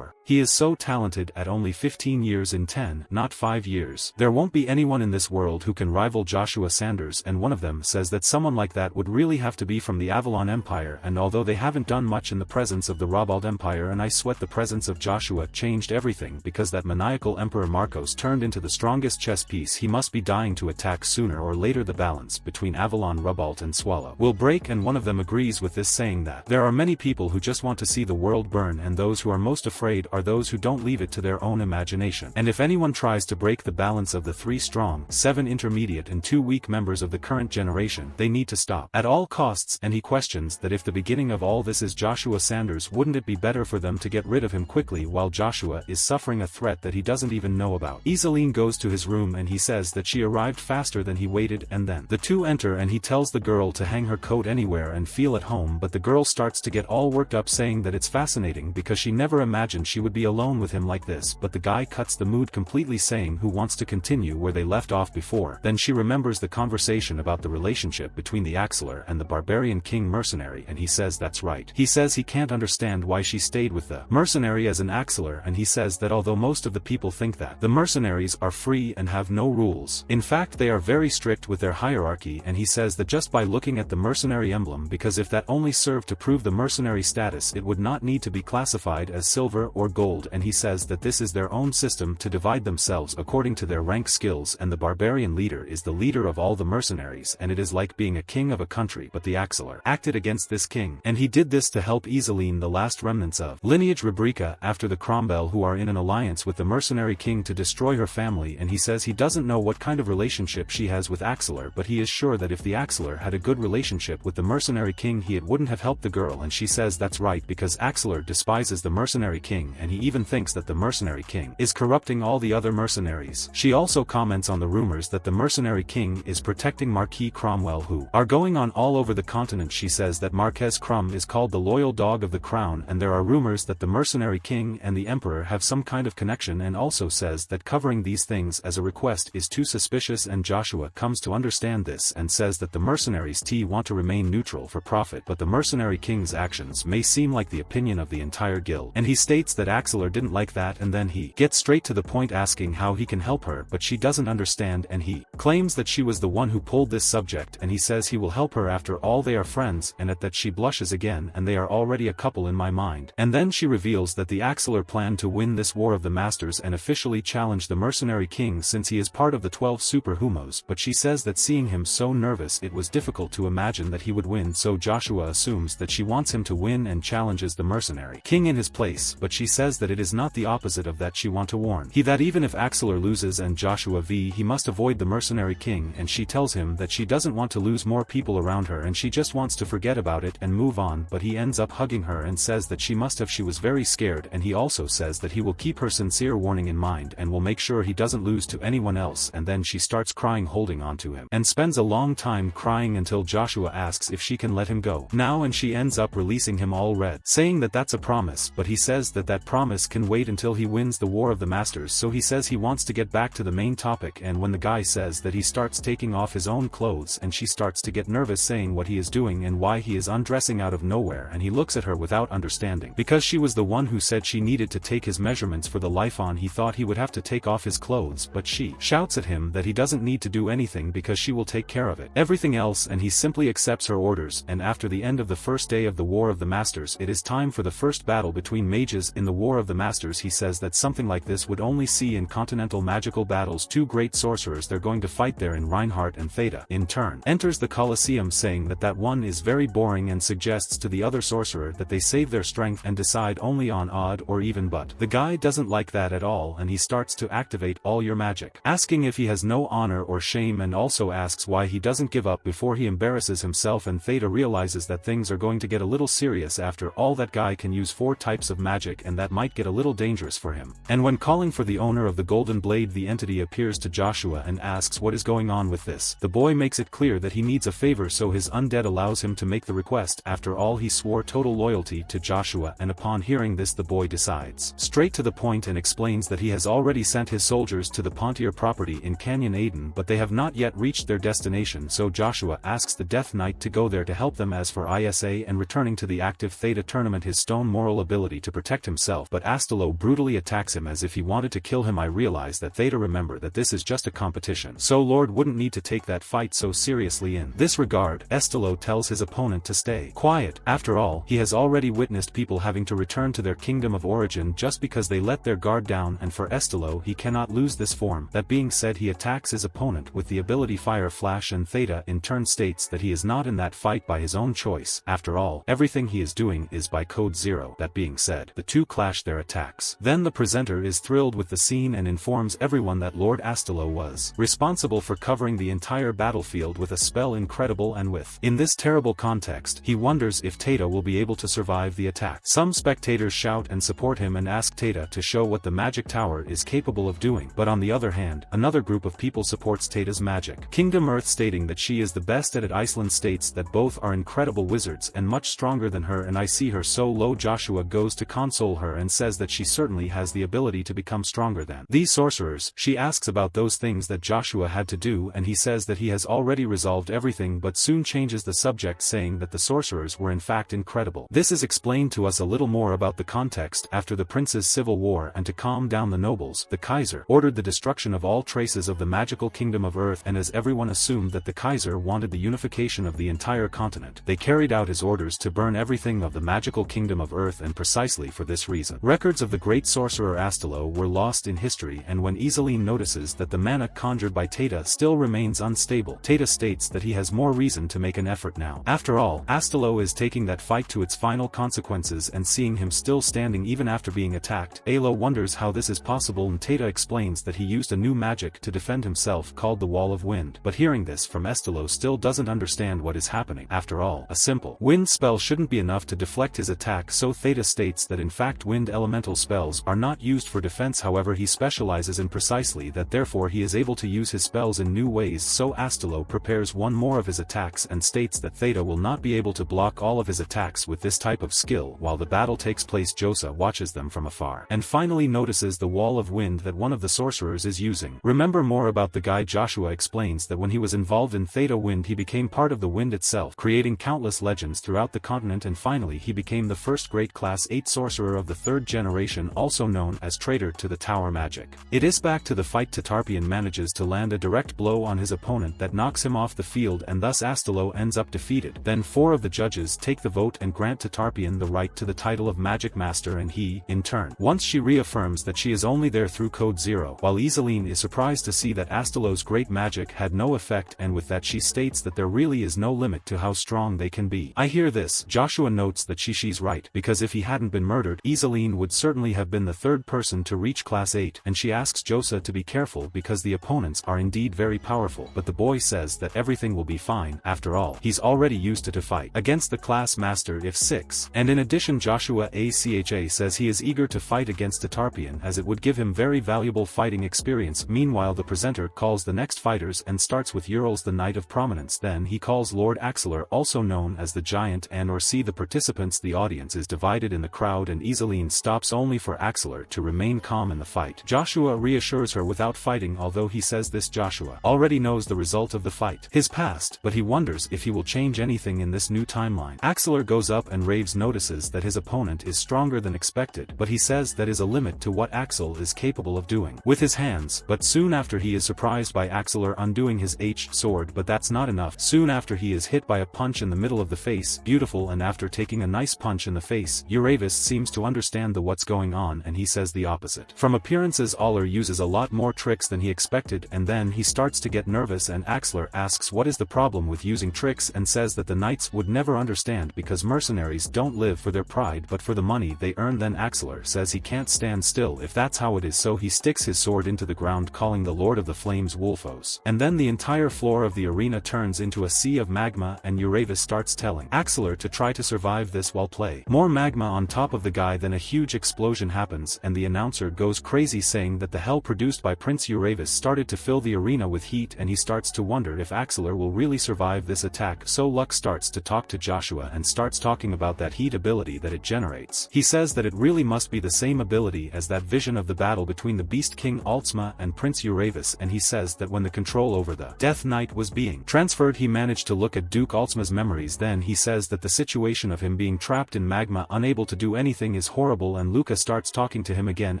he is so talented at only 15 years in 10, not 5 years. There won't be anyone in this world who can rival Joshua Sanders, and one of them says that someone like that would really have to be from the Avalon Empire, and although they haven't done much in the presence of the Robald Empire, and I sweat the presence of Joshua changed everything because that maniacal Emperor Marcos turned into the strongest chess piece. He must be dying to attack sooner or later. The balance between Avalon, Robald and Swallow will break, and one of them agrees with this, saying that there are many people who just want to see the world burn, and those who are most afraid are those who don't leave it to their own imagination. And if anyone tries to break the balance of the 3 strong, 7 intermediate and 2 weak members of the current generation, they need to stop at all costs. And he questions that if the beginning of all this is Joshua Sanders, wouldn't it be better for them to get rid of him quickly while Joshua is suffering a threat that he doesn't even know about. Iselin goes to his room and he says that she arrived faster than he waited, and then the two enter and he tells the girl to hang her coat anywhere and feel at home, but the girl starts to get all worked up saying that it's fascinating because she never imagined she would be alone with him like this, but the guy cuts the mood completely saying who wants to continue where they left off before. Then she remembers the conversation about the relationship between the Axelar and the barbarian king mercenary, and he says that's right. He says he can't understand why she stayed with the mercenary as an Axelar, and he says that although most of the people think that the mercenaries are free and have no rules, in fact they are very strict with their hierarchy, and he says that just by looking at the mercenary emblem, because if that only served to prove the mercenary status it would not need to be classified as silver or gold, and he says that this is their own system to divide themselves according to their rank skills, and the barbarian leader is the leader of all the mercenaries, and it is like being a king of a country, but the Axelar acted against this king, and he did this to help Iselin, the last remnants of lineage Rubrica after the Cromwell, who are in an alliance with the mercenary king to destroy her family, and he says he doesn't know what kind of relationship she has with Axelar, but he is sure that if the Axelar had a good relationship with the mercenary king it wouldn't have helped the girl, and she says that's right because Axelar despises the mercenary king, and he even thinks that the mercenary king is corrupting all the other mercenaries. She also comments on the rumors that the mercenary king is protecting Marquis Cromwell, who are going on all over the continent. She says that Marquez Crum is called the loyal dog of the crown, and there are rumors that the mercenary king and the emperor have some kind of connection, and also says that covering these things as a request is too suspicious, and Joshua comes to understand this and says that the mercenaries want to remain neutral for profit, but the mercenary king's actions may seem like the opinion of the entire guild, and he states that Axelar didn't like that, and then he gets straight to the point asking how he can help her, but she doesn't understand, and he claims that she was the one who pulled this subject, and he says he will help her after all they are friends, and at that she blushes again, and they are already a couple in my mind. And then she reveals that the Axelar plan to win this war of the masters and officially challenge the mercenary king since he is part of the 12 super humos, but she says that seeing him so nervous it was difficult to imagine that he would win, so Joshua assumes that she wants him to win and challenges the mercenary king in his place, but she says that it is not the opposite of that. She want to warn he that even if Axelar loses and Joshua he must avoid the mercenary king, and she tells him that she doesn't want to lose more people around her and she just wants to forget about it and move on, but he ends up hugging her and says that she was very scared, and he also says that he will keep her sincere warning in mind and will make sure he doesn't lose to anyone else, and then she starts crying holding onto him and spends a long time crying until Joshua asks if she can let him go now, and she ends up releasing him all red, saying that that's a promise, but he says that that promise can wait until he wins the War of the Masters, so he says he wants to get back to the main topic. And when the guy says that, he starts taking off his own clothes and she starts to get nervous, saying what he is doing and why he is undressing out of nowhere, and he looks at her without understanding, because she was the one who said she needed to take his measurements for the life on. He thought he would have to take off his clothes, but she shouts at him that he doesn't need to do anything because she will take care of it everything else, and he simply accepts her orders. And after the end of the first day of the War of the Masters, it is time for the first battle between mages in the War of the Masters. He says that something like this would only see in continental magical battles. Two great sorcerers, they're going to fight there, in Reinhardt and Theta in turn enters the Colosseum, saying that that one is very boring and suggests to the other sorcerer that they save their strength and decide only on odd or even, but the guy doesn't like that at all, and he starts to activate all your magic, asking if he has no honor or shame, and also asks why he doesn't give up before he embarrasses himself. And Theta realizes that things are going to get a little serious. After all, that guy can use 4 types of magic, and that might get a little dangerous for him. And when calling for the owner of the Golden Blade, the entity appears to Joshua and asks what is going on with this. The boy makes it clear that he needs a favor, so his undead allows him to make the request. After all, he swore total loyalty to Joshua, and upon hearing this, the boy decides straight to the point and explains that he has already sent his soldiers to the Pontier property in Canyon Aden, but they have not yet reached their destination, so Joshua asks the Death Knight to go there to help them. As for Isa and returning to the active Theta tournament, his stone moral ability to protect himself, but Astelo brutally attacks him as if he wanted to kill him. I realize that Theta remember that this is just a competition, so Lord wouldn't need to take that fight so seriously. In this regard, Estelo tells his opponent to stay quiet. After all, he has already witnessed people having to return to their kingdom of origin just because they let their guard down, and for Estelo, he cannot lose this form. That being said, he attacks his opponent with the ability Fire Flash, and Theta in turn states that he is not in that fight by his own choice. After all, everything he is doing is by Code Zero. That being said, the two clash their attacks. Then the presenter is thrilled with the scene and informs everyone that Lord Astelo was responsible for covering the entire battlefield with a spell incredible, and in this terrible context, he wonders if Theta will be able to survive the attack. Some spectators shout and support him and ask Theta to show what the magic tower is capable of doing, but on the other hand, another group of people supports Theta's magic. Kingdom Earth, stating that she is the best at it. Iceland states that both are incredible wizards and much stronger than her, and I see her so low. Joshua goes to console her and says that she certainly has the ability to become stronger than these sorcerers. She asks about those things that Joshua had to do, and he says that he has already resolved everything, but soon changes the subject, saying that the sorcerers were in fact incredible. This is explained to us a little more about the context. After the prince's civil war, and to calm down the nobles, the Kaiser ordered the destruction of all traces of the magical kingdom of Earth, and as everyone assumed that the Kaiser wanted the unification of the entire continent, they carried out his orders to burn everything of the magical kingdom of Earth, and precisely for this reason, records of the great sorcerer Astelo were lost in history. And when Iselin notices that the mana conjured by Theta still remains unstable, Theta states that he has more reason to make an effort now. After all, Astelo is taking that fight to its final consequences, and seeing him still standing even after being attacked, Alo wonders how this is possible, and Theta explains that he used a new magic to defend himself called the Wall of Wind. But hearing this from Estelo, still doesn't understand what is happening. After all, a simple wind spell shouldn't be enough to deflect his attack, so Theta states that in fact wind elemental spells are not used for defense. However, he specializes in precisely that, therefore he is able to use his spells in new ways. So Astelo prepares one more of his attacks and states that Theta will not be able to block all of his attacks with this type of skill. While the battle takes place, Josa watches them from afar and finally notices the wall of wind that one of the sorcerers is using. Remember more about the guy. Joshua explains that when he was involved in Theta Wind, he became part of the wind itself, creating countless legends throughout the continent, and finally he became the first great Class 8 sorcerer of the 3rd generation, also known as traitor to the tower magic. It is back to the fight. Tarpian manages to land a direct blow on his opponent that knocks him off the field, and thus Astelo ends up defeated. Then 4 of the judges take the vote and grant to Tarpian the right to the title of Magic Master, and he, in turn, once she reaffirms that she is only there through Code Zero, while Iselin is surprised to see that Astelo's great magic had no effect, and with that she states that there really is no limit to how strong they can be. I hear this. Joshua notes that she's right, because if he hadn't been murdered, Iselin would certainly have been the 3rd person to reach Class 8, and she asks Josa to be careful because the opponents are indeed very powerful, but the boy says that everything will be fine, after all, he's already used to fight against the class master if 6. And in addition Joshua Acha says he is eager to fight against the Tarpian as it would give him very valuable fighting experience. Meanwhile the presenter calls the next fighters and starts with Urals the Knight of Prominence. Then he calls Lord Axelar, also known as the Giant, and or see the participants. The audience is divided in the crowd and Iseline stops only for Axelar to remain calm in the fight. Joshua reassures her without fighting, although he says this Joshua already knows the result of the fight, his past, but he wonders if he will change anything in this new timeline. Axelar goes up and raves, notices that his opponent is stronger than expected, but he says that is a limit to what Axel is capable of doing with his hands. But soon after he is surprised by Axelar undoing his sword, but that's not enough. Soon after he is hit by a punch in the middle of the face, beautiful, and after taking a nice punch in the face, Uravis seems to understand the what's going on and he says the opposite. From appearances Aller uses a lot more tricks than he expected, and then he starts to get nervous and Axelar asks what is the problem with using tricks and says that the knights would never understand because mercenaries don't live for their pride but for the money they earn. Then Axelar says he can't stand still if that's how it is, so he sticks his sword into the ground calling the Lord of the Flames Wolfos. And then the entire floor of the arena turns into a sea of magma and Uravis starts telling Axelar to try to survive this while play more magma on top of the guy. Then a huge explosion happens and the announcer goes crazy saying that the hell produced by Prince Uravis started to fill the arena with heat and he starts to wonder if Axelar will really survive this attack. So Luck starts to talk to Joshua and starts talking about that heat ability that it generates. He says that it really must be the same ability as that vision of the battle between the Beast King Altsma and Prince Uravis, and he says that when the control over the Death Knight was being transferred he managed to look at Duke Altsma's memories. Then he says that the situation of him being trapped in magma unable to do anything is horrible, and Luca starts talking to him again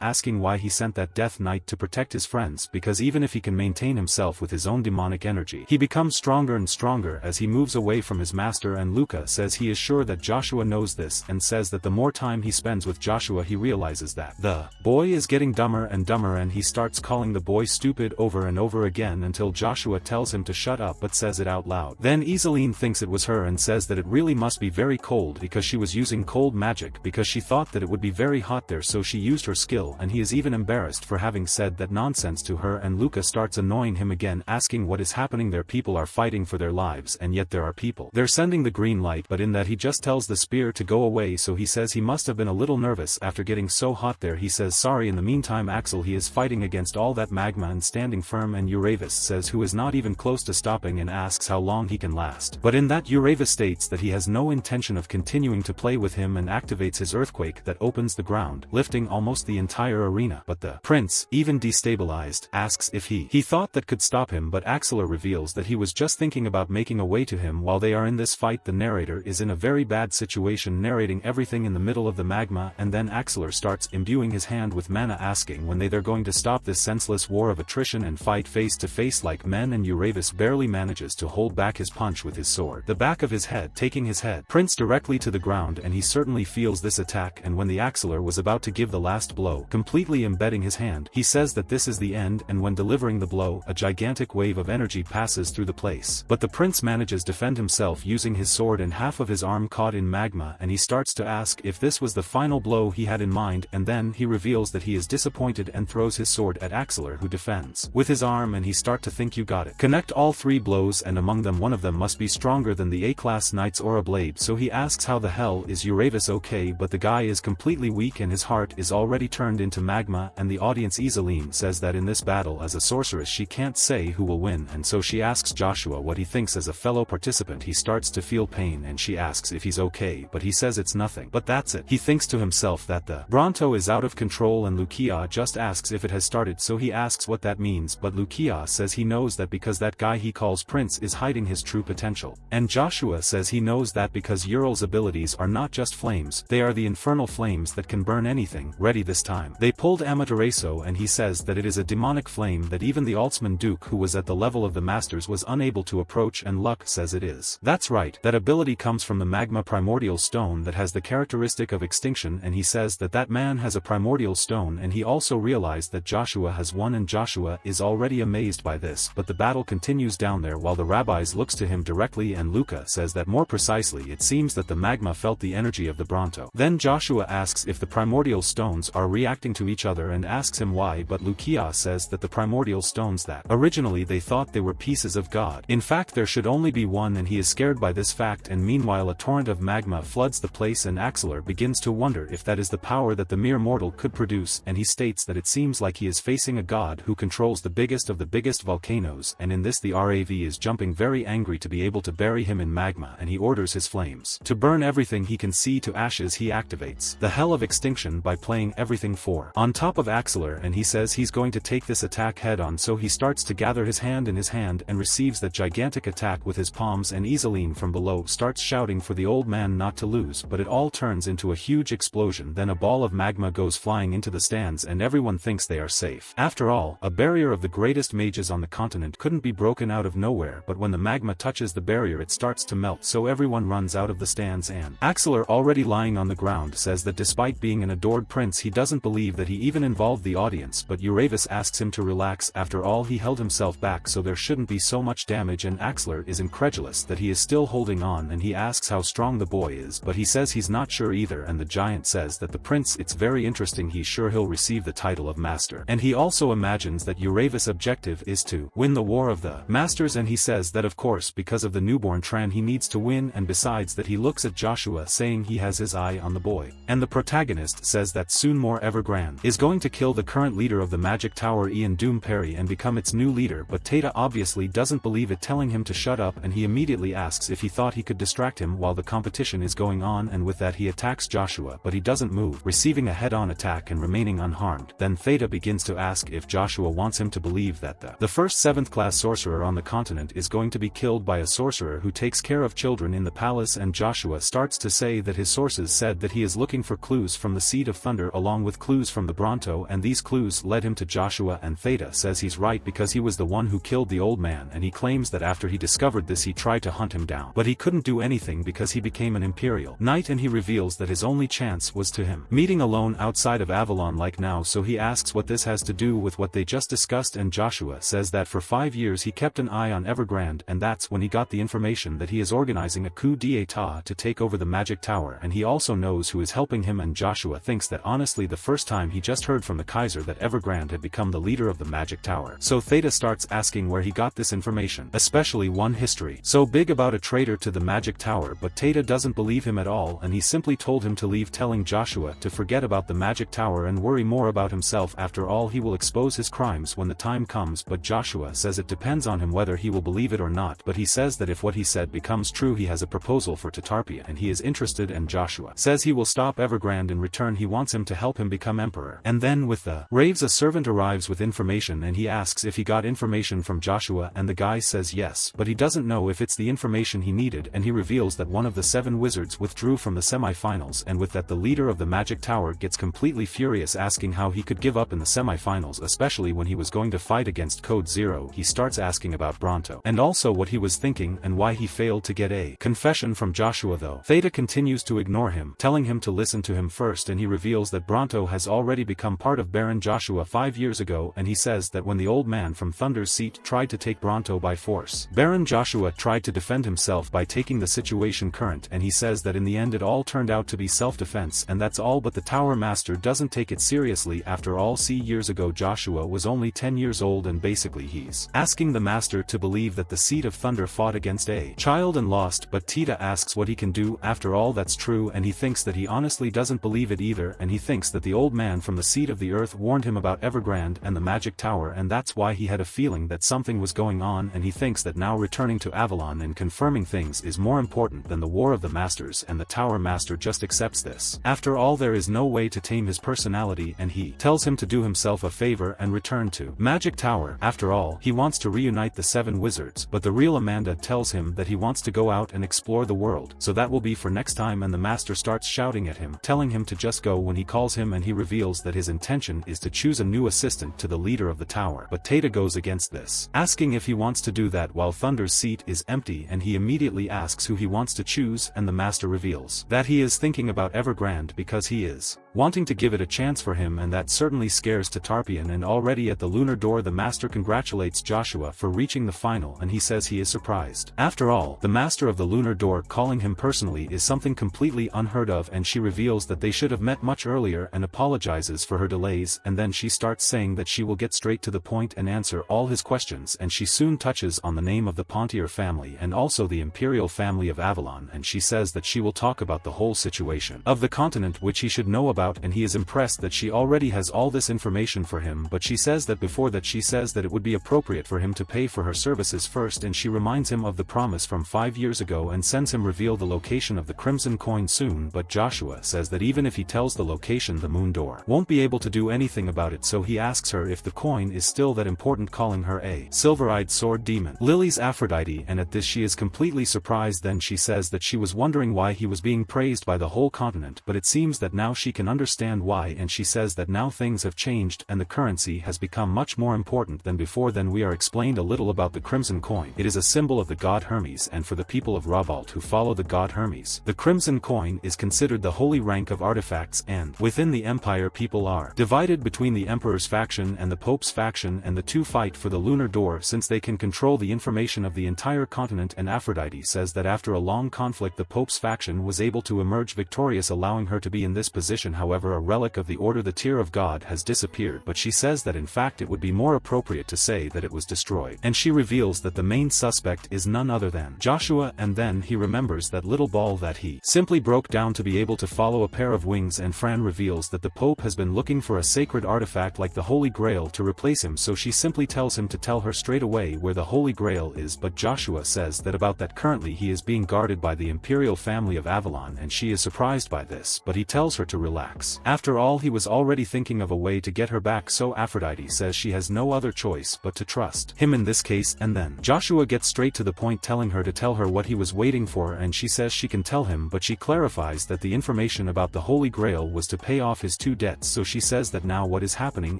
asking why he sent that Death Knight to protect his friends, because even if he can maintain himself with his own demonic energy he becomes stronger and stronger as he moves away from his master. And Luca says he is sure that Joshua knows this and says that the more time he spends with Joshua he realizes that the boy is getting dumber and dumber, and he starts calling the boy stupid over and over again until Joshua tells him to shut up but says it out loud. Then Iseline thinks it was her and says that it really must be very cold because she was using cold magic because she thought that it would be very hot there, so she used her skill, and he is even embarrassed for having said that nonsense to her. And Luca starts annoying him again asking what is happening there. People are fighting for their lives and yet there are people they're sending the green light, but in that he just tells the spear to go away, so he says he must have been a little nervous after getting so hot there. He says sorry. In the meantime Axel he is fighting against all that magma and standing firm, and Uravis says who is not even close to stopping and asks how long he can last, but in that Uravis states that he has no intention of continuing to play with him and activates his earthquake that opens the ground, lifting almost the entire arena. But the prince, even destabilized, asks if he thought that could stop him, but Axelar reveals that he was just thinking about making a way to him. While they are in this fight the narrator is in a very bad situation narrating everything in the middle of the magma, and then Axelar starts imbuing his hand with mana asking when they're going to stop this senseless war of attrition and fight face to face like men, and Uravis barely manages to hold back his punch with his sword, the back of his head taking his head prince directly to the ground, and he certainly feels this attack. And when the Axelar was about to give the last blow, completely embedding his hand, he says that this is the end, and when delivering the blow a gigantic wave of energy passes through the place, but the prince manages to defend himself using his sword and half of his arm caught in magma, and he starts to ask if this was the final blow he had in mind, and then he reveals that he is disappointed and throws his sword at Axelar, who defends with his arm, and he start to think you got it, connect all three blows, and among them one of them must be stronger than the A-class knight's aura blade, so he asks how the hell is Uravis okay, but the guy is completely weak and his heart is already turned into magma. And the audience Iseline says that in this battle as a sorceress she can't say who will win, and so she asks Joshua what he thinks as a fellow participant. He starts to feel pain and she asks if he's okay, but he says it's nothing, but that's it. He thinks to himself that the Bronto is out of control, and Lucia just asks if it has started, so he asks what that means, but Lucia says he knows that because that guy he calls Prince is hiding his true potential, and Joshua says he knows that because Ural's abilities are not just flames, they are the infernal flames that can burn anything. Ready this time they pulled Amaterasu, and he says that it is a demonic flame that even the Altsman Duke who was at the level of the masters was unable to approach, and Luck says it is. That's right, that ability comes from the magma primordial stone that has the characteristic of extinction, and he says that that man has a primordial stone, and he also realized that Joshua has one, and Joshua is already amazed by this. But the battle continues down there while the rabbis looks to him directly, and Luca says that more precisely it seems that the magma felt the energy of the Bronto. Then Joshua asks if the primordial stones are reacting to each other and asks him why, but Lucia says that the primordial stones that originally they thought they were were pieces of God. In fact, there should only be one, and he is scared by this fact, and meanwhile a torrent of magma floods the place, and Axelar begins to wonder if that is the power that the mere mortal could produce, and he states that it seems like he is facing a god who controls the biggest of the biggest volcanoes, and in this the RAV is jumping very angry to be able to bury him in magma, and he orders his flames to burn everything he can see to ashes. He activates the Hell of Extinction by playing everything 4 on top of Axelar, and he says he's going to take this attack head on, so he starts to gather his hand in his hand and receives that gigantic attack with his palms, and Iseline from below starts shouting for the old man not to lose, but it all turns into a huge explosion. Then a ball of magma goes flying into the stands and everyone thinks they are safe. After all, a barrier of the greatest mages on the continent couldn't be broken out of nowhere, but when the magma touches the barrier it starts to melt, so everyone runs out of the stands, and Axelar, already lying on the ground, says that despite being an adored prince he doesn't believe that he even involved the audience, but Uravis asks him to relax. After all, he held himself back, so there shouldn't be so much damage, and Axelar is incredulous that he is still holding on, and he asks how strong the boy is, but he says he's not sure either, and the giant says that the prince, it's very interesting, he's sure he'll receive the title of master, and he also imagines that Uravis' objective is to win the war of the masters, and he says that of course because of the newborn Tran he needs to win, and besides that he looks at Joshua saying he has his eye on the boy, and the protagonist says that soon more Evergrande is going to kill the current leader of the Magic Tower, Ian Doom Perry, and become its new leader, but Tata obviously doesn't believe it, telling him to shut up, and he immediately asks if he thought he could distract him while the competition is going on, and with that he attacks Joshua, but he doesn't move, receiving a head-on attack and remaining unharmed. Then Theta begins to ask if Joshua wants him to believe that the first 7th class sorcerer on the continent is going to be killed by a sorcerer who takes care of children in the palace, and Joshua starts to say that his sources said that he is looking for clues from the Seed of Thunder along with clues from the Bronto, and these clues led him to Joshua, and Theta says he's right because he was the one who killed the old man, and he claims that after he discovered this he tried to hunt him down, but he couldn't do anything because he became an Imperial Knight, and he reveals that his only chance was to him meeting alone outside of Avalon like now, so he asks what this has to do with what they just discussed, and Joshua says that for 5 years he kept an eye on Evergrande, and that's when he got the information that he is organizing a coup d'état to take over the Magic Tower, and he also knows who is helping him, and Joshua thinks that honestly the first time he just heard from the Kaiser that Evergrande had become the leader of the Magic Tower, so Theta starts asking where he got this information, especially one history so big about a traitor to the Magic Tower, but Theta doesn't believe him at all, and he simply told him to leave, telling Joshua to forget about the Magic Tower and worry more about himself. After all, he will expose his crimes when the time comes, but Joshua says it depends on him whether he will believe it or not, but he says that if what he said becomes true he has a proposal for Tatarpia and he is interested, and Joshua says he will stop Evergrande. In return he wants him to help him become emperor, and then with the raves a servant arrives with information, and he asks if he got information from Joshua, and the guy says yes, but he doesn't know if it's the information he needed, and he reveals that one of the 7 wizards withdrew from the semi-finals, and with that the leader of the Magic Tower gets completely furious, asking how he could give up in the semi-finals, especially when he was going to fight against Code Zero. He starts asking about Bronto and also what he was thinking and why he failed to get a confession from Joshua, though Theta continues to ignore him, telling him to listen to him first, and he reveals that Bronto has already become part of Baron Joshua 5 years ago, and he says that when the old man from Thunder's Seat tried to take Bronto by force, Baron Joshua tried to defend himself by taking the situation current, and he says that in the end it all turned out to be self-defense, and that's all, but the Tower Master doesn't take it seriously. After all, years ago Joshua was only 10 years old, and basically he's asking the Master to believe that the Seed of Thunder fought against a child and lost, but Tita asks what he can do. After all, that's true, and he thinks that he honestly doesn't believe it either, and he thinks that the old man from the Seed of the Earth warned him about Evergrande and the Magic Tower, and that's why he had a feeling that something was going on, and he thinks that now returning to Avalon and confirming things is more important than the War of the Masters, and the Tower Master just accepts this. After all, there is no way to tame his personality, and he tells him to do himself a favor and return to Magic Tower. After all, he wants to reunite the 7 wizards, but the real Amanda tells him that he wants to go out and explore the world, so that will be for next time, and the Master starts shouting at him, telling him to just go when he calls him, and he reveals that his intention is to choose a new assistant to the leader of the tower, but Tata goes against this, asking if he wants to do that while Thunder's seat is empty, and he immediately asks who he wants to choose, and the Master reveals that he is thinking about Evergrande because he is wanting to give it a chance for him, and that certainly scares Tarpian. And already at the lunar door the master congratulates Joshua for reaching the final, and he says he is surprised. After all, the master of the lunar door calling him personally is something completely unheard of, and she reveals that they should have met much earlier and apologizes for her delays, and then she starts saying that she will get straight to the point and answer all his questions, and she soon touches on the name of the Pontier family and also the imperial family of Avalon, and she says that she will talk about the whole situation of the continent which he should know about, and he is impressed that she already has all this information for him, but she says that before that she says that it would be appropriate for him to pay for her services first, and she reminds him of the promise from 5 years ago and sends him reveal the location of the crimson coin soon, but Joshua says that even if he tells the location the moon door won't be able to do anything about it, so he asks her if the coin is still that important, calling her a silver-eyed sword demon, Lily's Aphrodite, and at this she is completely surprised. Then she says that she was wondering why he was being praised by the whole continent, but it seems that now she can understand why, and she says that now things have changed and the currency has become much more important than before. Then we are explained a little about the crimson coin. It is a symbol of the god Hermes, and for the people of Rabalt who follow the god Hermes, the crimson coin is considered the holy rank of artifacts, and within the empire people are divided between the emperor's faction and the pope's faction, and the two fight for the lunar door since they can control the information of the entire continent. And Aphrodite says that after a long conflict the pope's faction was able to emerge victorious, allowing her to be in this position. However, a relic of the order, the tear of God, has disappeared, but she says that in fact it would be more appropriate to say that it was destroyed, and she reveals that the main suspect is none other than Joshua, and then he remembers that little ball that he simply broke down to be able to follow a pair of wings, and Fran reveals that the Pope has been looking for a sacred artifact like the Holy Grail to replace him, so she simply tells him to tell her straight away where the Holy Grail is, but Joshua says that about that currently he is being guarded by the imperial family of Avalon, and she is surprised by this, but he tells her to relax. After all, he was already thinking of a way to get her back, so Aphrodite says she has no other choice but to trust him in this case, and then Joshua gets straight to the point, telling her to tell her what he was waiting for, and she says she can tell him, but she clarifies that the information about the Holy Grail was to pay off his 2 debts, so she says that now what is happening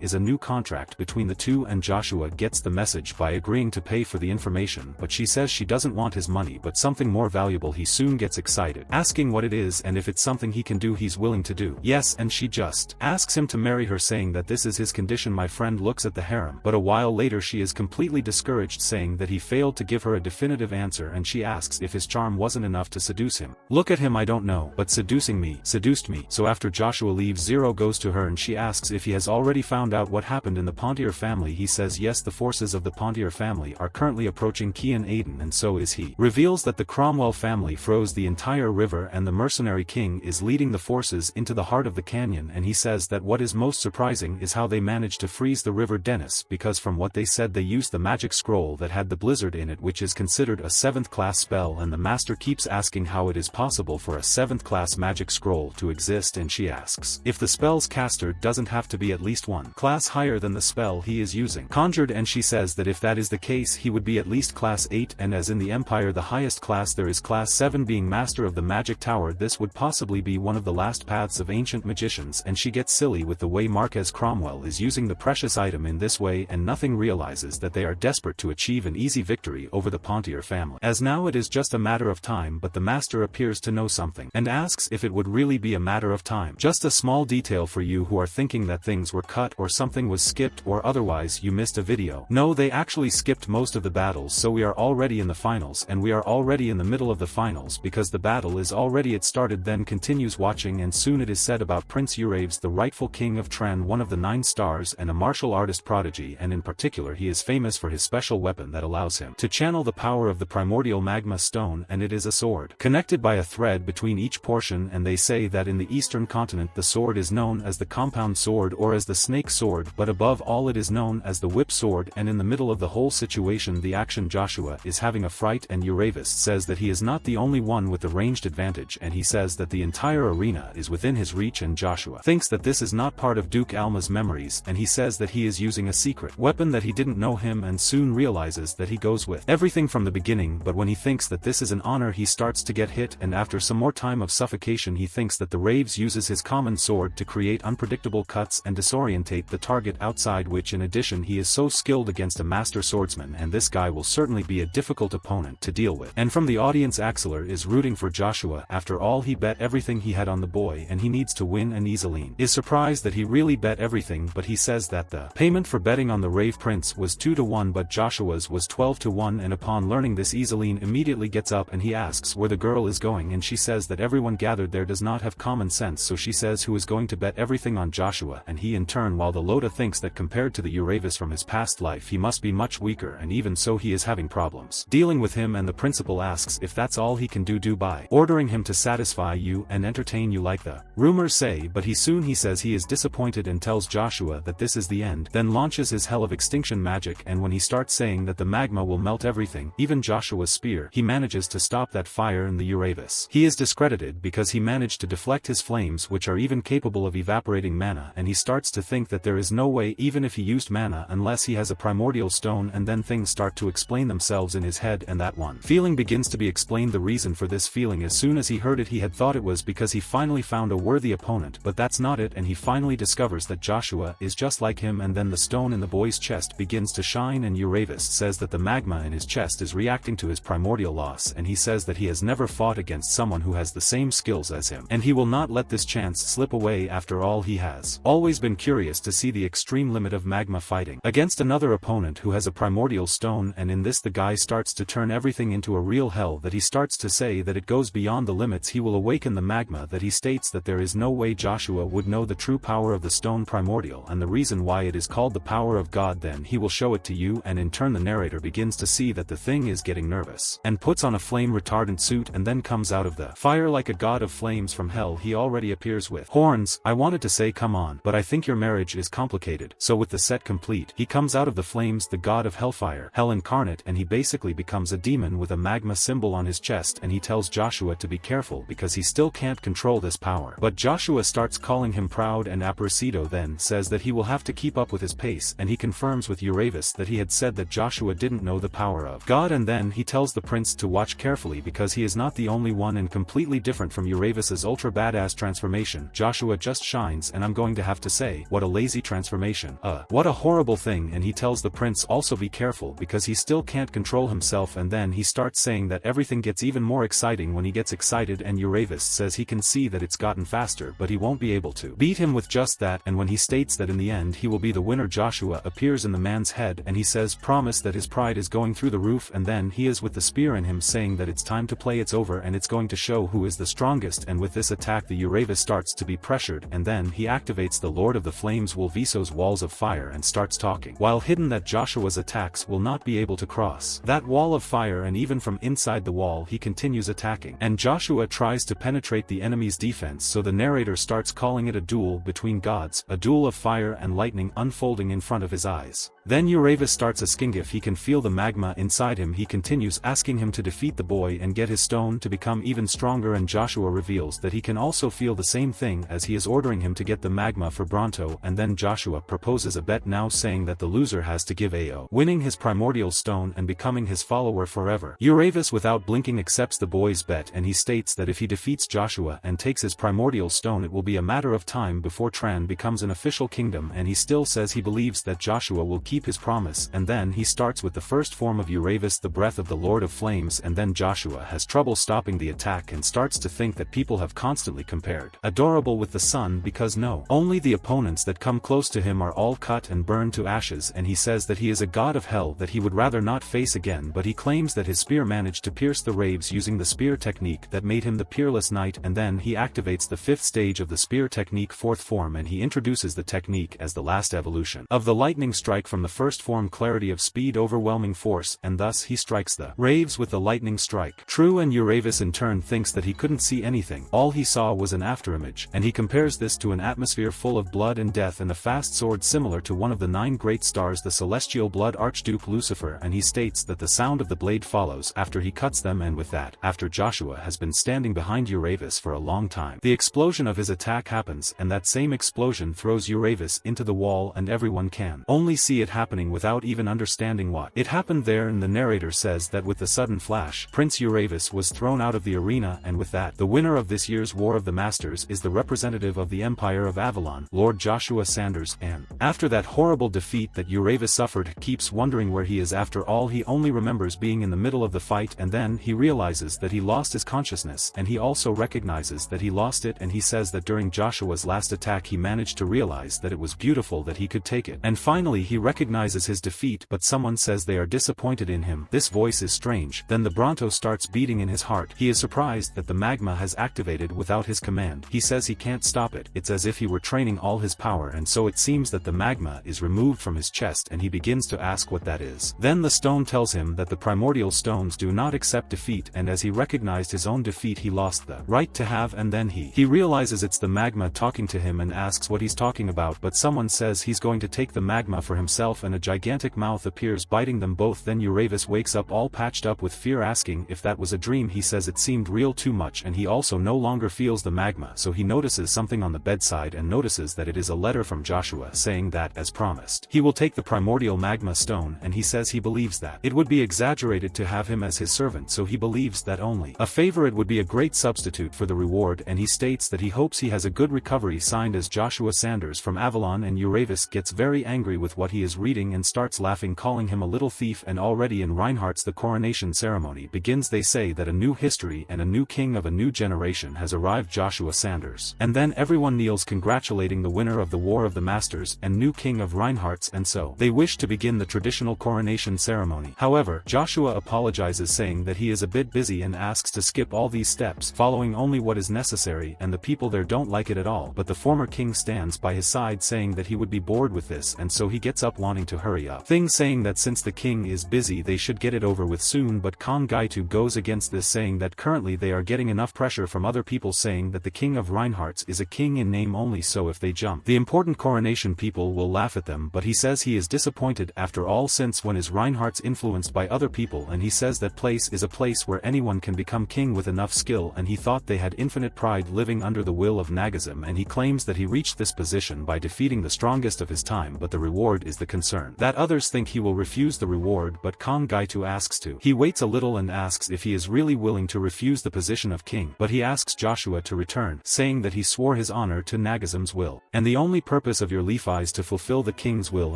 is a new contract between the two, and Joshua gets the message by agreeing to pay for the information, but she says she doesn't want his money but something more valuable. He soon gets excited, asking what it is, and if it's something he can do he's willing to do. Yes, and she just asks him to marry her, saying that this is his condition. My friend looks at the harem, but a while later she is completely discouraged, saying that he failed to give her a definitive answer, and she asks if his charm wasn't enough to seduce him. Look at him, I don't know, but seduced me. So after Joshua leaves, Zero goes to her and she asks if he has already found out what happened in the Pontier family. He says yes, the forces of the Pontier family are currently approaching Kian Aden, and so is he. Reveals that the Cromwell family froze the entire river and the mercenary king is leading the forces into the heart of the canyon, and he says that what is most surprising is how they managed to freeze the river Dennis, because from what they said they used the magic scroll that had the blizzard in it, which is considered a 7th class spell, and the master keeps asking how it is possible for a 7th class magic scroll to exist, and she asks if the spell's caster doesn't have to be at least 1 class higher than the spell he is using conjured, and she says that if that is the case he would be at least class 8, and as in the Empire the highest class there is class 7, being master of the magic tower. This would possibly be one of the last paths of ancient magicians, and she gets silly with the way Marquez Cromwell is using the precious item in this way, and nothing realizes that they are desperate to achieve an easy victory over the Pontier family, as now it is just a matter of time. But the master appears to know something and asks if it would really be a matter of time. Just a small detail for you who are thinking that things were cut or something was skipped or otherwise you missed a video. No, they actually skipped most of the battles, so we are already in the finals, and we are already in the middle of the finals because the battle is already started. Then continues watching, and soon it is said about Prince Uraves, the rightful king of Tran, one of the 9 stars and a martial artist prodigy, and in particular he is famous for his special weapon that allows him to channel the power of the primordial magma stone, and it is a sword connected by a thread between each portion, and they say that in the eastern continent the sword is known as the compound sword or as the snake sword, but above all it is known as the whip sword. And in the middle of the whole situation, the action, Joshua is having a fright, and Uravis says that he is not the only one with the ranged advantage, and he says that the entire arena is within his reach, and Joshua thinks that this is not part of Duke Alma's memories, and he says that he is using a secret weapon that he didn't know him, and soon realizes that he goes with everything from the beginning, but when he thinks that this is an honor he starts to get hit, and after some more time of suffocation he thinks that the Raves uses his common sword to create unpredictable cuts and disorientate the target outside, which in addition he is so skilled against a master swordsman, and this guy will certainly be a difficult opponent to deal with. And from the audience, Axeler is rooting for Joshua. After all, he bet everything he had on the boy, and he needs to win an Easeline is surprised that he really bet everything, but he says that the payment for betting on the Rave Prince was 2-1 but Joshua's was 12-1, and upon learning this Easeline immediately gets up and he asks where the girl is going, and she says that everyone gathered there does not have common sense, so she says who is going to bet everything on Joshua, and he in turn, while the Loda thinks that compared to the Uravis from his past life he must be much weaker, and even so he is having problems dealing with him, and the principal asks if that's all he can do by ordering him to satisfy you and entertain you like the rumors say, but he says he is disappointed and tells Joshua that this is the end, then launches his hell of extinction magic, and when he starts saying that the magma will melt everything, even Joshua's spear, he manages to stop that fire in the Uravis. He is discredited because he managed to deflect his flames, which are even capable of evaporating mana, and he starts to think that there is no way even if he used mana unless he has a primordial stone, and then things start to explain themselves in his head, and that one feeling begins to be explained. The reason for this feeling, as soon as he heard it he had thought it was because he finally found a worthy opponent, but that's not it, and he finally discovers that Joshua is just like him, and then the stone in the boy's chest begins to shine, and Uravis says that the magma in his chest is reacting to his primordial loss, and he says that he has never fought against someone who has the same skills as him, and he will not let this chance slip away. After all, he has always been curious to see the extreme limit of magma fighting against another opponent who has a primordial stone, and in this the guy starts to turn everything into a real hell, that he starts to say that it goes beyond the limits, he will awaken the magma, that he states that there is no way Joshua would know the true power of the stone primordial and the reason why it is called the power of God, then he will show it to you, and in turn the narrator begins to see that the thing is getting nervous and puts on a flame retardant suit and then comes out of the fire like a god of flames from hell. He already appears with horns. I wanted to say come on, but I think your marriage is complicated, so with the set complete he comes out of the flames, the god of hellfire, hell incarnate, and he basically becomes a demon with a magma symbol on his chest, and he tells Joshua to be careful because he still can't control this power, but Joshua starts calling him proud, and Aparecido then says that he will have to keep up with his pace, and he confirms with Uravis that he had said that Joshua didn't know the power of God, and then he tells the prince to watch carefully because he is not the only one, and completely different from Uravis's ultra badass transformation, Joshua just shines, and I'm going to have to say, what a lazy transformation, what a horrible thing, and he tells the prince also be careful because he still can't control himself, and then he starts saying that everything gets even more exciting when he gets excited, and Uravis says he can see that it's gotten faster but he won't be able to beat him with just that, and when he states that in the end he will be the winner, Joshua appears in the man's head and he says promise that his pride is going through the roof, and then he is with the spear in him saying that it's time to play, it's over and it's going to show who is the strongest, and with this attack the Uravis starts to be pressured, and then he activates the Lord of the Flames Wolviso's walls of fire and starts talking while hidden that Joshua's attacks will not be able to cross that wall of fire, and even from inside the wall he continues attacking, and Joshua tries to penetrate the enemy's defense, so the narrator starts calling it a duel between gods, a duel of fire and lightning unfolding in front of his eyes. Then Uravis starts asking if he can feel the magma inside him. He continues asking him to defeat the boy and get his stone to become even stronger, and Joshua reveals that he can also feel the same thing as he is ordering him to get the magma for Bronto, and then Joshua proposes a bet now, saying that the loser has to give AO winning his primordial stone and becoming his follower forever. Uravis without blinking accepts the boy's bet, and he states that if he defeats Joshua and takes his primordial stone it will be a matter of time before Tran becomes an official kingdom, and he still says he believes that Joshua will keep his promise, and then he starts with the first form of Uravis, the breath of the Lord of Flames, and then Joshua has trouble stopping the attack and starts to think that people have constantly compared adorable with the sun, because no, only the opponents that come close to him are all cut and burned to ashes, and he says that he is a god of hell that he would rather not face again, but he claims that his spear managed to pierce the raves using the spear technique that made him the peerless knight, and then he activates the 5th stage of the spear technique 4th form, and he introduces the technique as the last evolution of the lightning strike from the 1st form, clarity of speed, overwhelming force, and thus he strikes the raves with the lightning strike. True, and Uravis in turn thinks that he couldn't see anything, all he saw was an afterimage, and he compares this to an atmosphere full of blood and death and a fast sword similar to one of the 9 great stars, the celestial blood Archduke Lucifer, and he states that the sound of the blade follows after he cuts them, and with that, after Joshua has been standing behind Uravis for a long time, the explosion of his attack happens, and that same explosion throws Uravis into the wall, and everyone can only see it happening without even understanding what it happened there, and the narrator says that with the sudden flash, Prince Uravis was thrown out of the arena, and with that, the winner of this year's War of the Masters is the representative of the Empire of Avalon, Lord Joshua Sanders, and after that horrible defeat that Uravis suffered, keeps wondering where he is. After all, he only remembers being in the middle of the fight, and then he realizes that he lost his consciousness, and he also recognizes that he lost it, and he says that during Joshua's last attack he managed to realize that it was beautiful that he could take it. And finally he recognizes his defeat, but someone says they are disappointed in him. This voice is strange. Then the Bronto starts beating in his heart. He is surprised that the magma has activated without his command. He says he can't stop it. It's as if he were training all his power, and so it seems that the magma is removed from his chest, and he begins to ask what that is. Then the stone tells him that the primordial stones do not accept defeat, and as he recognized his own defeat he lost the right to have, and then he realizes it's the magma talking to him and asks what he's talking about, but someone says he's going to take the magma for himself, and a gigantic mouth appears biting them both. Then Uravis wakes up all patched up with fear, asking if that was a dream. He says it seemed real too much, and he also no longer feels the magma, so he notices something on the bedside and notices that it is a letter from Joshua saying that, as promised, he will take the primordial magma stone, and he says he believes that it would be exaggerated to have him as his servant, so he believes that only a favorite would be a great substitute for the reward, and he states that he hopes he has a good recovery, signed as Joshua Sanders from Avalon. And Uravis gets very angry with what he is reading and starts laughing, calling him a little thief. And already in Reinhardt's the coronation ceremony begins. They say that a new history and a new king of a new generation has arrived, Joshua Sanders. And then everyone kneels congratulating the winner of the War of the Masters and new king of Reinhardt's, and so they wish to begin the traditional coronation ceremony. However, Joshua apologizes, saying that he is a bit busy and asks to skip all these steps, following only what is necessary, and the people there don't like it at all. But the former king stands by his side, saying that he would be bored with this, and so he gets up wanting to hurry up things, saying that since the king is busy they should get it over with soon. But Kong Gaitu goes against this, saying that currently they are getting enough pressure from other people, saying that the king of Reinhardt's is a king in name only, so if they jump the important coronation people will laugh at them. But he says he is disappointed after all, since when is Reinhardt's influenced by other people, and he says that place is a place where anyone can become king with enough skill, and he thought they had infinite pride living under the will of Nagazim, and he claims that he reached this position by defeating the strongest of his time, but the reward is the concern. That others think he will refuse the reward, but Kong Gaitu asks to. He waits a little and asks if he is really willing to refuse the position of king, but he asks Joshua to return, saying that he swore his honor to Nagazim's will, and the only purpose of your Levi is to fulfill the king's will,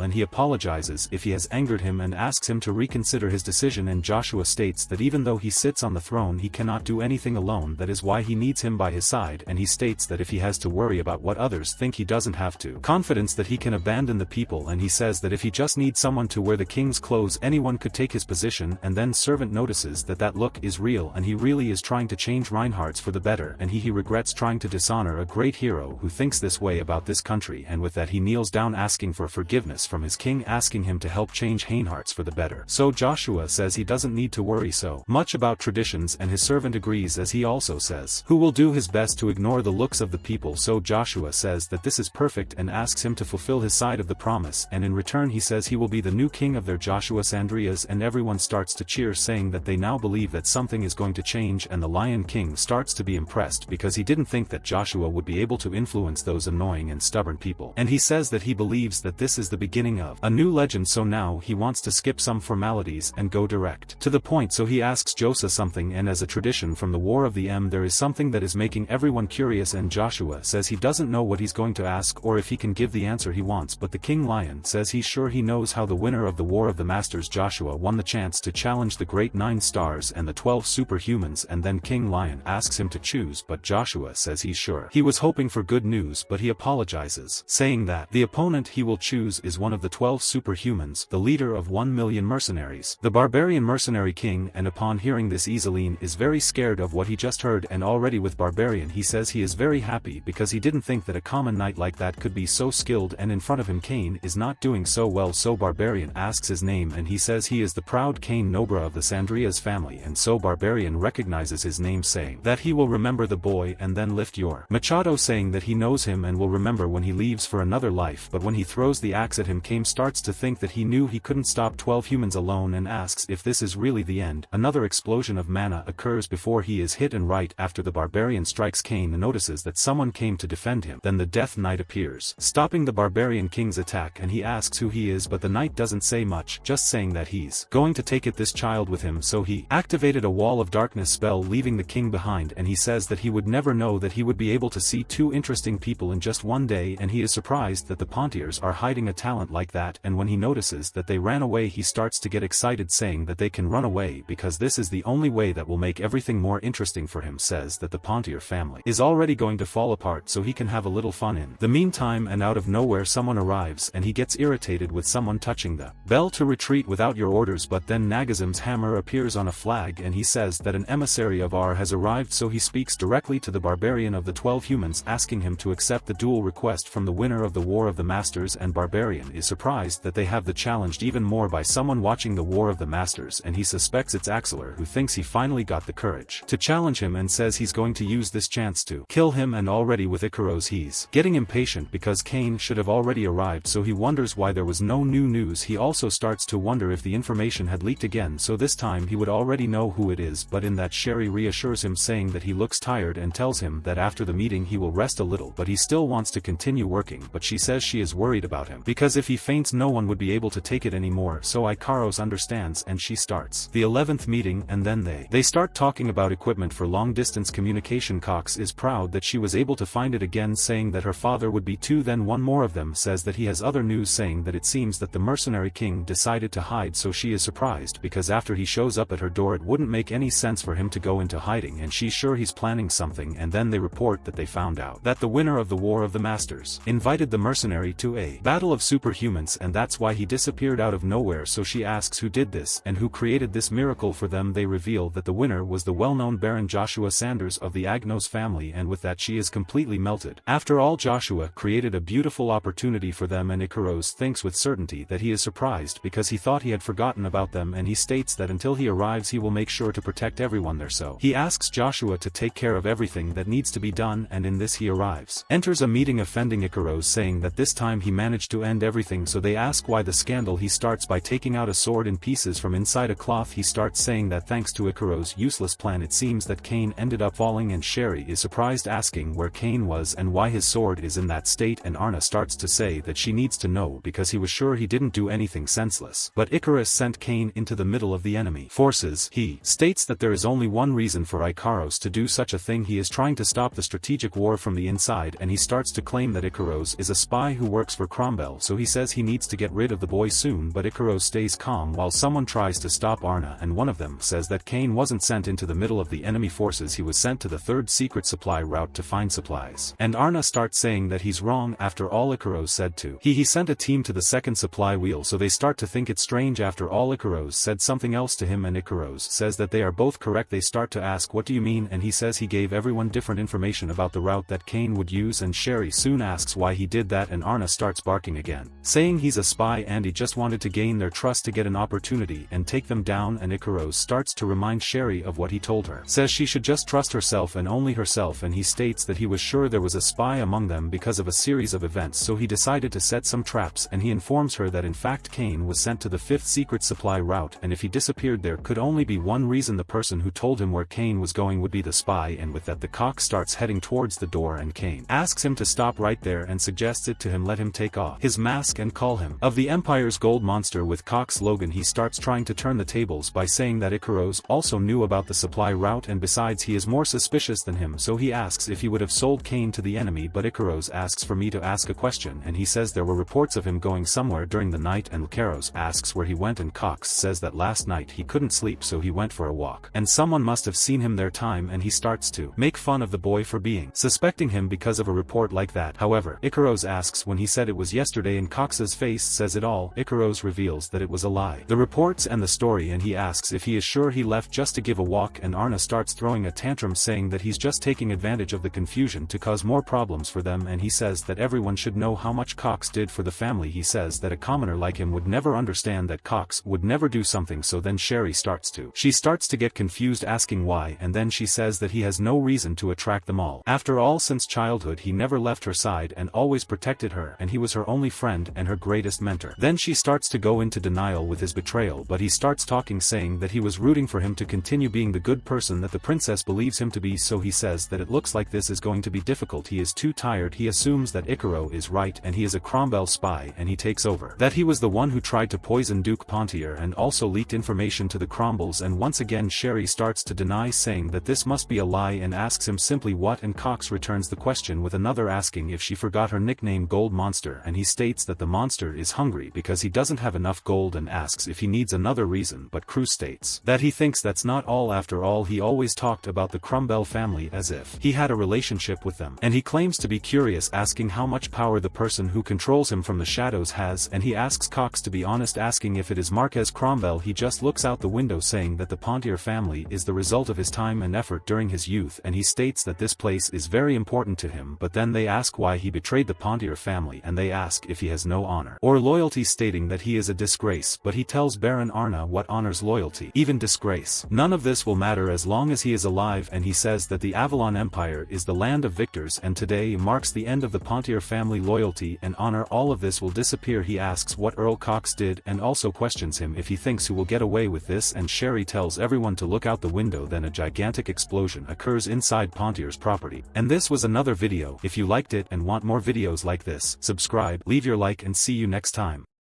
and he apologizes if he has angered him and asks him to reconsider his decision. And Joshua states that even though he sits on the throne he cannot do anything alone, that is why he needs him by his side, and he states that if he has to worry about what others think he doesn't have to. Confidence that he can abandon the people, and he says that if he just needs someone to wear the king's clothes anyone could take his position. And then servant notices that that look is real, and he really is trying to change Reinhardt's for the better, and he regrets trying to dishonor a great hero who thinks this way about this country, and with that he kneels down asking for forgiveness from his king, asking him to help change Reinhardt's for the better. So Joshua says he doesn't need to worry so much about traditions, and his servant agrees, as he also says who will do his best to ignore the looks of the people. So Joshua says that this is perfect and asks him to fulfill his side of the promise, and in return he says he will be the new king of their Joshua Sandrias, and everyone starts to cheer, saying that they now believe that something is going to change. And the Lion King starts to be impressed because he didn't think that Joshua would be able to influence those annoying and stubborn people, and he says that he believes that this is the beginning of a new legend, so now he wants to skip some formalities and go direct to the point. So he asks Joshua something, and as a tradition from the War of the M there is something that is making everyone curious, and Joshua says he doesn't know what he's going to ask or if he can give the answer he wants, but the King Lion says he's sure he knows how the winner of the War of the Masters Joshua won the chance to challenge the great 9 stars and the 12 superhumans, and then King Lion asks him to choose, but Joshua says he's sure he was hoping for good news, but he apologizes, saying that the opponent he will choose is one of the 12 superhumans, the leader of 1 million mercenaries, the barbarian mercenary king. And upon hearing this, Iseline is very scared of what he just heard, and already with barbarian he says he is very happy because he didn't think that a common knight like that could be so skilled, and in front of him Cain is not doing so well. So barbarian asks his name, and he says he is the proud Cain Nobra of the Sandrias family, and so barbarian recognizes his name, saying that he will remember the boy and then lift your Machado, saying that he knows him and will remember when he leaves for another life. But when he throws the axe at him, Cain starts to think that he knew he couldn't stop 12 humans alone and asks if this is really the end. Another explosion of mana occurs before he is hit, and right after the barbarian strikes, Cain notices that someone came to defend him. Then the Death Knight appears, stopping the barbarian king's attack, and he asks who he is, but the knight doesn't say much, just saying that he's going to take this child with him. So he activated a wall of darkness spell, leaving the king behind, and he says that he would never know that he would be able to see 2 interesting people in just one day, and he is surprised that the Pontiers are hiding a talent like that. And when he notices that they ran away, he starts to get excited, saying that they can run away because this is the only way that will make everything more interesting for him. Says that the Pontier family is already already going to fall apart so he can have a little fun in the meantime, and out of nowhere someone arrives and he gets irritated with someone touching the bell to retreat without your orders, but then Nagazim's hammer appears on a flag and he says that an emissary of R has arrived, so he speaks directly to the barbarian of the 12 humans asking him to accept the duel request from the winner of the War of the Masters, and barbarian is surprised that they have the challenged even more by someone watching the War of the Masters, and he suspects it's Axeler, who thinks he finally got the courage to challenge him and says he's going to use this chance to kill him, and already with Ikaros he's getting impatient because Kane should have already arrived, so he wonders why there was no new news. He also starts to wonder if the information had leaked again, so this time he would already know who it is, but in that Sherry reassures him saying that he looks tired and tells him that after the meeting he will rest a little, but he still wants to continue working, but she says she is worried about him because if he faints no one would be able to take it anymore, so Ikaros understands and she starts the 11th meeting, and then they start talking about equipment for long-distance communication. Cox is proud that she was able to find it again, saying that her father would be too. Then one more of them says that he has other news, saying that it seems that the mercenary king decided to hide, so she is surprised because after he shows up at her door it wouldn't make any sense for him to go into hiding, and she's sure he's planning something. And then they report that they found out that the winner of the War of the Masters invited the mercenary to a battle of superhumans, and that's why he disappeared out of nowhere, so she asks who did this and who created this miracle for them. They reveal that the winner was the well-known Baron Joshua Sanders of the Agnos family, and with that she is completely melted. After all, Joshua created a beautiful opportunity for them, and Ikaros thinks with certainty that he is surprised because he thought he had forgotten about them, and he states that until he arrives he will make sure to protect everyone there, so he asks Joshua to take care of everything that needs to be done, and in this he arrives. Enters a meeting offending Ikaros, saying that this time he managed to end everything, so they ask why the scandal. He starts by taking out a sword in pieces from inside a cloth. He starts saying that thanks to Ikaros' useless plan it seems that Kane ended up falling, and Sherry is surprised asking where Kane was and why his sword is in that state, and Arna starts to say that she needs to know because he was sure he didn't do anything senseless, but Ikaros sent Kane into the middle of the enemy forces. He states that there is only one reason for Ikaros to do such a thing: he is trying to stop the strategic war from the inside, and he starts to claim that Ikaros is a spy who works for Cromwell, so he says he needs to get rid of the boy soon, but Ikaros stays calm while someone tries to stop Arna, and one of them says that Kane wasn't sent into the middle of the enemy forces, he was sent to the third secret supply route to find supplies, and Arna starts saying that he's wrong. After all, Ikaros said to he sent a team to the second supply wheel, so they start to think it's strange. After all, Ikaros said something else to him and Ikaros says that they are both correct. They start to ask what do you mean, and he says he gave everyone different information about the route that Kane would use, and Sherry soon asks why he did that, and Arna starts barking again, saying he's a spy and he just wanted to gain their trust to get an opportunity and take them down, and Ikaros starts to remind Sherry of what he told her, says she should just trust herself and only herself, and he states that he was sure there was a spy among them because of a series of events, so he decided to set some traps, and he informs her that in fact Kane was sent to the fifth secret supply route, and if he disappeared there could only be one reason: the person who told him where Kane was going would be the spy. And with that the cock starts heading towards the door, and Kane asks him to stop right there and suggests it to him, let him take off his mask and call him of the Empire's gold monster. With Cock's slogan he starts trying to turn the tables by saying that Ikaros also knew about the supply route, and besides he is more suspicious than him, so he asks if he would have sold Kane to the enemy, but Ikaros asks for me to ask a question, and he says there were reports of him going somewhere during the night, and Ikaros asks where he went, and Cox says that last night he couldn't sleep so he went for a walk, and someone must have seen him there time, and he starts to make fun of the boy for being suspecting him because of a report like that. However, Ikaros asks when he said it was yesterday, and Cox's face says it all. Ikaros reveals that it was a lie, the reports and the story, and he asks if he is sure he left just to give a walk, and Arna starts throwing a tantrum saying that he's just taking advantage of the confusion to cause more problems for them, and he says that everyone should know how much Cox did for the family. He says that a commoner like him would never understand that Cox would never do something, so then Sherry starts to get confused asking why, and then she says that he has no reason to attract them all. After all, since childhood he never left her side and always protected her, and he was her only friend and her greatest mentor. Then she starts to go into denial with his betrayal, but he starts talking saying that he was rooting for him to continue being the good person that the princess believes him to be, so he says that it looks like this is going to be difficult. He is too tired. He assumes that Icaro is right and he is a Cromwell spy, and he takes over that he was the one who tried to poison Duke Pontier and also leaked information to the Cromwells, and once again Sherry starts to deny, saying that this must be a lie, and asks him simply what, and Cox returns the question with another asking if she forgot her nickname Gold Monster, and he states that the monster is hungry because he doesn't have enough gold, and asks if he needs another reason, but Cruz states that he thinks that's not all. After all, he always talked about the Cromwell family as if he had a relationship with them. And he claims to be curious, asking how much power the person who controls him from the shadows has, and he asks Cox to be honest, asking if it is Marquez Cromwell. He just looks out the window, saying that the Pontier family is the result of his time and effort during his youth, and he states that this place is very important to him. But then they ask why he betrayed the Pontier family, and they ask if he has no honor or loyalty, stating that he is a disgrace. But he tells Baron Arna what honors loyalty, even disgrace. None of this will matter as long as he is alive, and he says that the Avalon Empire is the land of victors, and today marks the end of the Pontier family loyalty and honor. All of this will disappear. He asks what Earl Cox did, and also questions him if he thinks who will get away with this, and Sherry tells everyone to look out the window. Then a gigantic explosion occurs inside Pontier's property. And this was another video. If you liked it and want more videos like this, subscribe, leave your like, and see you next time.